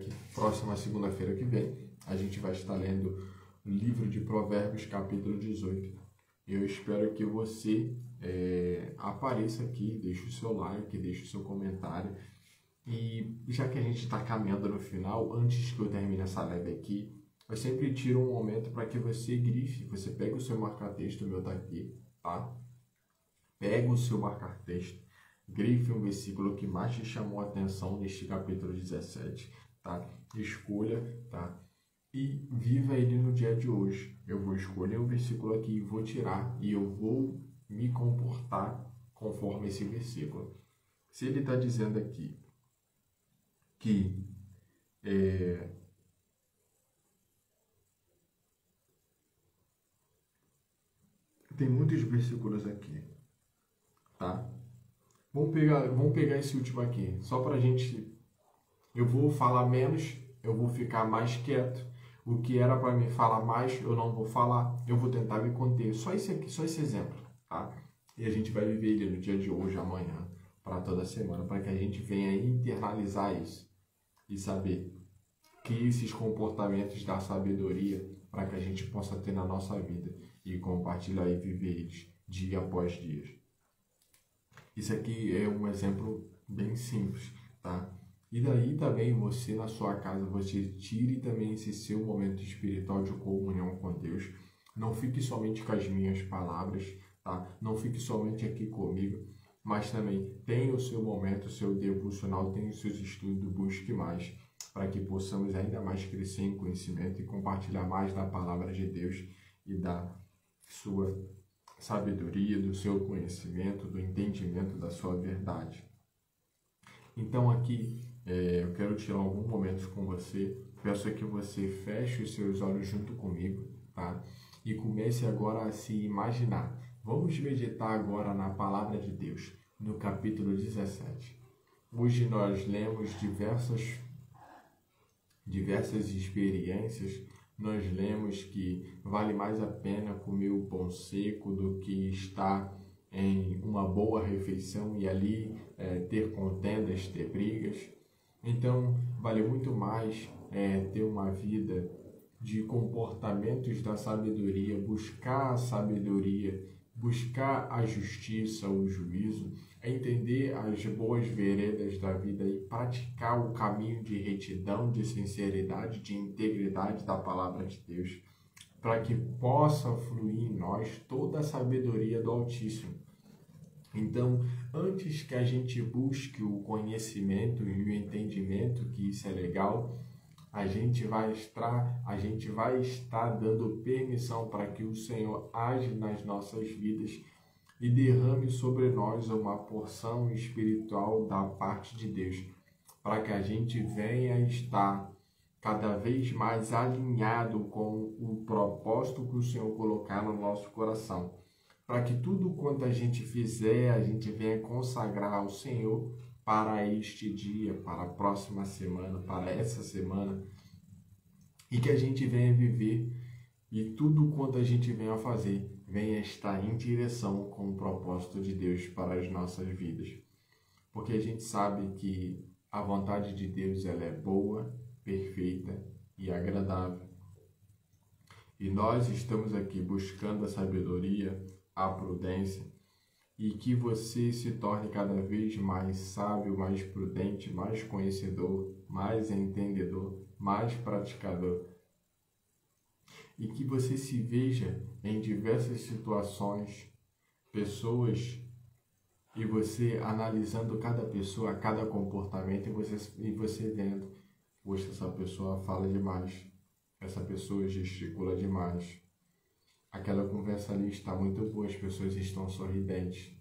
que vem, a gente vai estar lendo o livro de Provérbios, capítulo 18. Eu espero que você apareça aqui, deixe o seu like, deixe o seu comentário. E já que a gente está caminhando no final, antes que eu termine essa live aqui, eu sempre tiro um momento para que você grife, você pega o seu marca-texto, o meu tá aqui, tá? Pega o seu marca-texto, grife um versículo que mais te chamou a atenção neste capítulo 17, tá? Escolha, tá? E viva ele no dia de hoje. Eu vou escolher um versículo aqui, vou tirar e eu vou me comportar conforme esse versículo. Se ele está dizendo aqui que tem muitos versículos aqui, tá? Vamos pegar esse último aqui, só pra gente. Eu vou falar menos, eu vou ficar mais quieto. O que era para me falar mais, eu não vou falar. Eu vou tentar me conter. Só esse aqui, só esse exemplo, tá? E a gente vai viver ele no dia de hoje, amanhã, para toda semana, para que a gente venha internalizar isso e saber que esses comportamentos da sabedoria, para que a gente possa ter na nossa vida e compartilhar e viver eles dia após dia. Isso aqui é um exemplo bem simples, tá? E daí também você na sua casa, você tire também esse seu momento espiritual de comunhão com Deus. Não fique somente com as minhas palavras, tá? Não fique somente aqui comigo, mas também tenha o seu momento, o seu devocional, tenha os seus estudos, busque mais, para que possamos ainda mais crescer em conhecimento e compartilhar mais da palavra de Deus e da sua sabedoria, do seu conhecimento, do entendimento da sua verdade. Então aqui eu quero tirar alguns momentos com você. Peço que você feche os seus olhos junto comigo, tá? E comece agora a se imaginar. Vamos meditar agora na palavra de Deus, no capítulo 17. Hoje nós lemos diversas experiências. Nós lemos que vale mais a pena comer o pão seco do que estar em uma boa refeição e ali ter contendas, ter brigas. Então, vale muito mais ter uma vida de comportamentos da sabedoria, buscar a sabedoria, buscar a justiça, o juízo, entender as boas veredas da vida e praticar o caminho de retidão, de sinceridade, de integridade da palavra de Deus, para que possa fluir em nós toda a sabedoria do Altíssimo. Então, antes que a gente busque o conhecimento e o entendimento, que isso é legal, a gente vai estar dando permissão para que o Senhor age nas nossas vidas e derrame sobre nós uma porção espiritual da parte de Deus, para que a gente venha estar cada vez mais alinhado com o propósito que o Senhor colocar no nosso coração, para que tudo quanto a gente fizer, a gente venha consagrar ao Senhor para este dia, para a próxima semana, para essa semana, e que a gente venha viver e tudo quanto a gente venha fazer, venha estar em direção com o propósito de Deus para as nossas vidas. Porque a gente sabe que a vontade de Deus ela é boa, perfeita e agradável. E nós estamos aqui buscando a sabedoria, a prudência, e que você se torne cada vez mais sábio, mais prudente, mais conhecedor, mais entendedor, mais praticador. E que você se veja em diversas situações, pessoas, e você analisando cada pessoa, cada comportamento, e você vendo, poxa, essa pessoa fala demais, essa pessoa gesticula demais. Aquela conversa ali está muito boa, as pessoas estão sorridentes.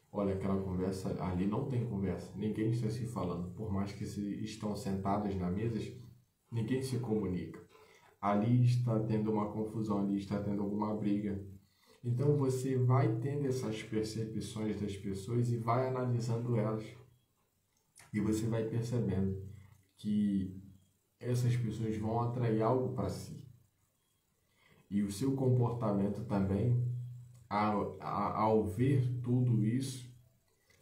Olha, aquela conversa ali não tem conversa, ninguém está se falando. Por mais que estão sentadas na mesa, ninguém se comunica. Ali está tendo uma confusão, ali está tendo alguma briga. Então você vai tendo essas percepções das pessoas e vai analisando elas. E você vai percebendo que essas pessoas vão atrair algo para si. E o seu comportamento também, ao ver tudo isso,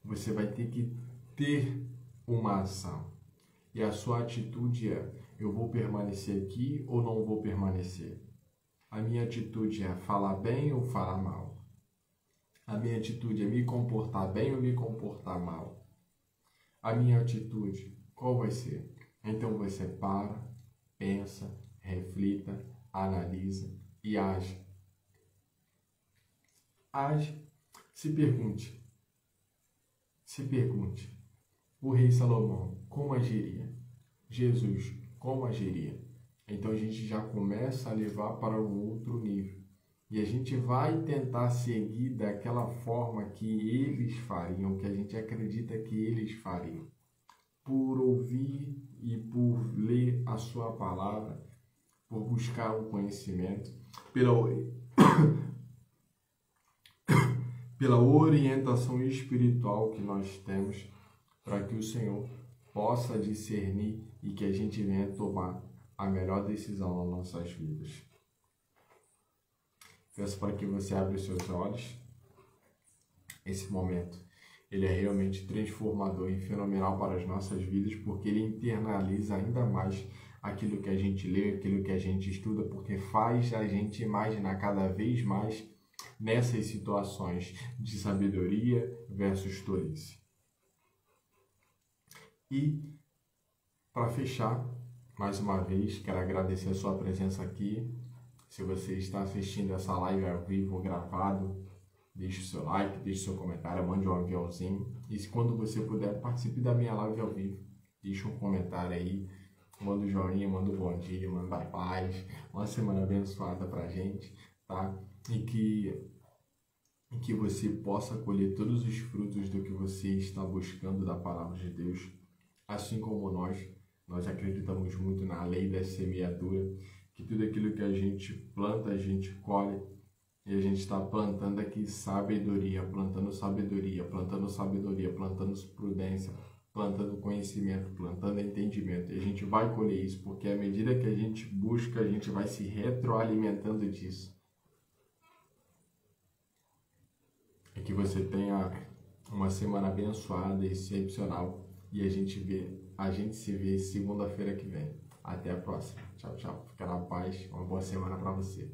você vai ter que ter uma ação. E a sua atitude é: eu vou permanecer aqui ou não vou permanecer? A minha atitude é falar bem ou falar mal? A minha atitude é me comportar bem ou me comportar mal? A minha atitude, qual vai ser? Então você para, pensa, reflita, analisa e age. Age. Se pergunte. O rei Salomão, como agiria? Jesus, como agiria? Então a gente já começa a levar para um outro nível. E a gente vai tentar seguir daquela forma que eles fariam, que a gente acredita que eles fariam. Por ouvir e por ler a sua palavra, por buscar o conhecimento, pela orientação espiritual que nós temos, para que o Senhor possa discernir e que a gente venha tomar a melhor decisão nas nossas vidas. Peço para que você abra os seus olhos. Esse momento, ele é realmente transformador e fenomenal para as nossas vidas, porque ele internaliza ainda mais aquilo que a gente lê, aquilo que a gente estuda, porque faz a gente imaginar cada vez mais nessas situações de sabedoria versus tolice. E, para fechar, mais uma vez, quero agradecer a sua presença aqui. Se você está assistindo essa live ao vivo ou gravado, deixe o seu like, deixe o seu comentário, mande um aviãozinho. E quando você puder, participe da minha live ao vivo. Deixe um comentário aí, manda um joinha, manda um bom dia, manda a paz. Uma semana abençoada pra gente, tá? E que e que você possa colher todos os frutos do que você está buscando da palavra de Deus, assim como nós acreditamos muito na lei da semeadura, que tudo aquilo que a gente planta, a gente colhe, e a gente está plantando aqui sabedoria, plantando sabedoria, plantando sabedoria, plantando prudência, plantando conhecimento, plantando entendimento. E a gente vai colher isso, porque à medida que a gente busca, a gente vai se retroalimentando disso. É que você tenha uma semana abençoada e excepcional. E a gente se vê segunda-feira que vem. Até a próxima. Tchau, tchau. Fica na paz. Uma boa semana para você.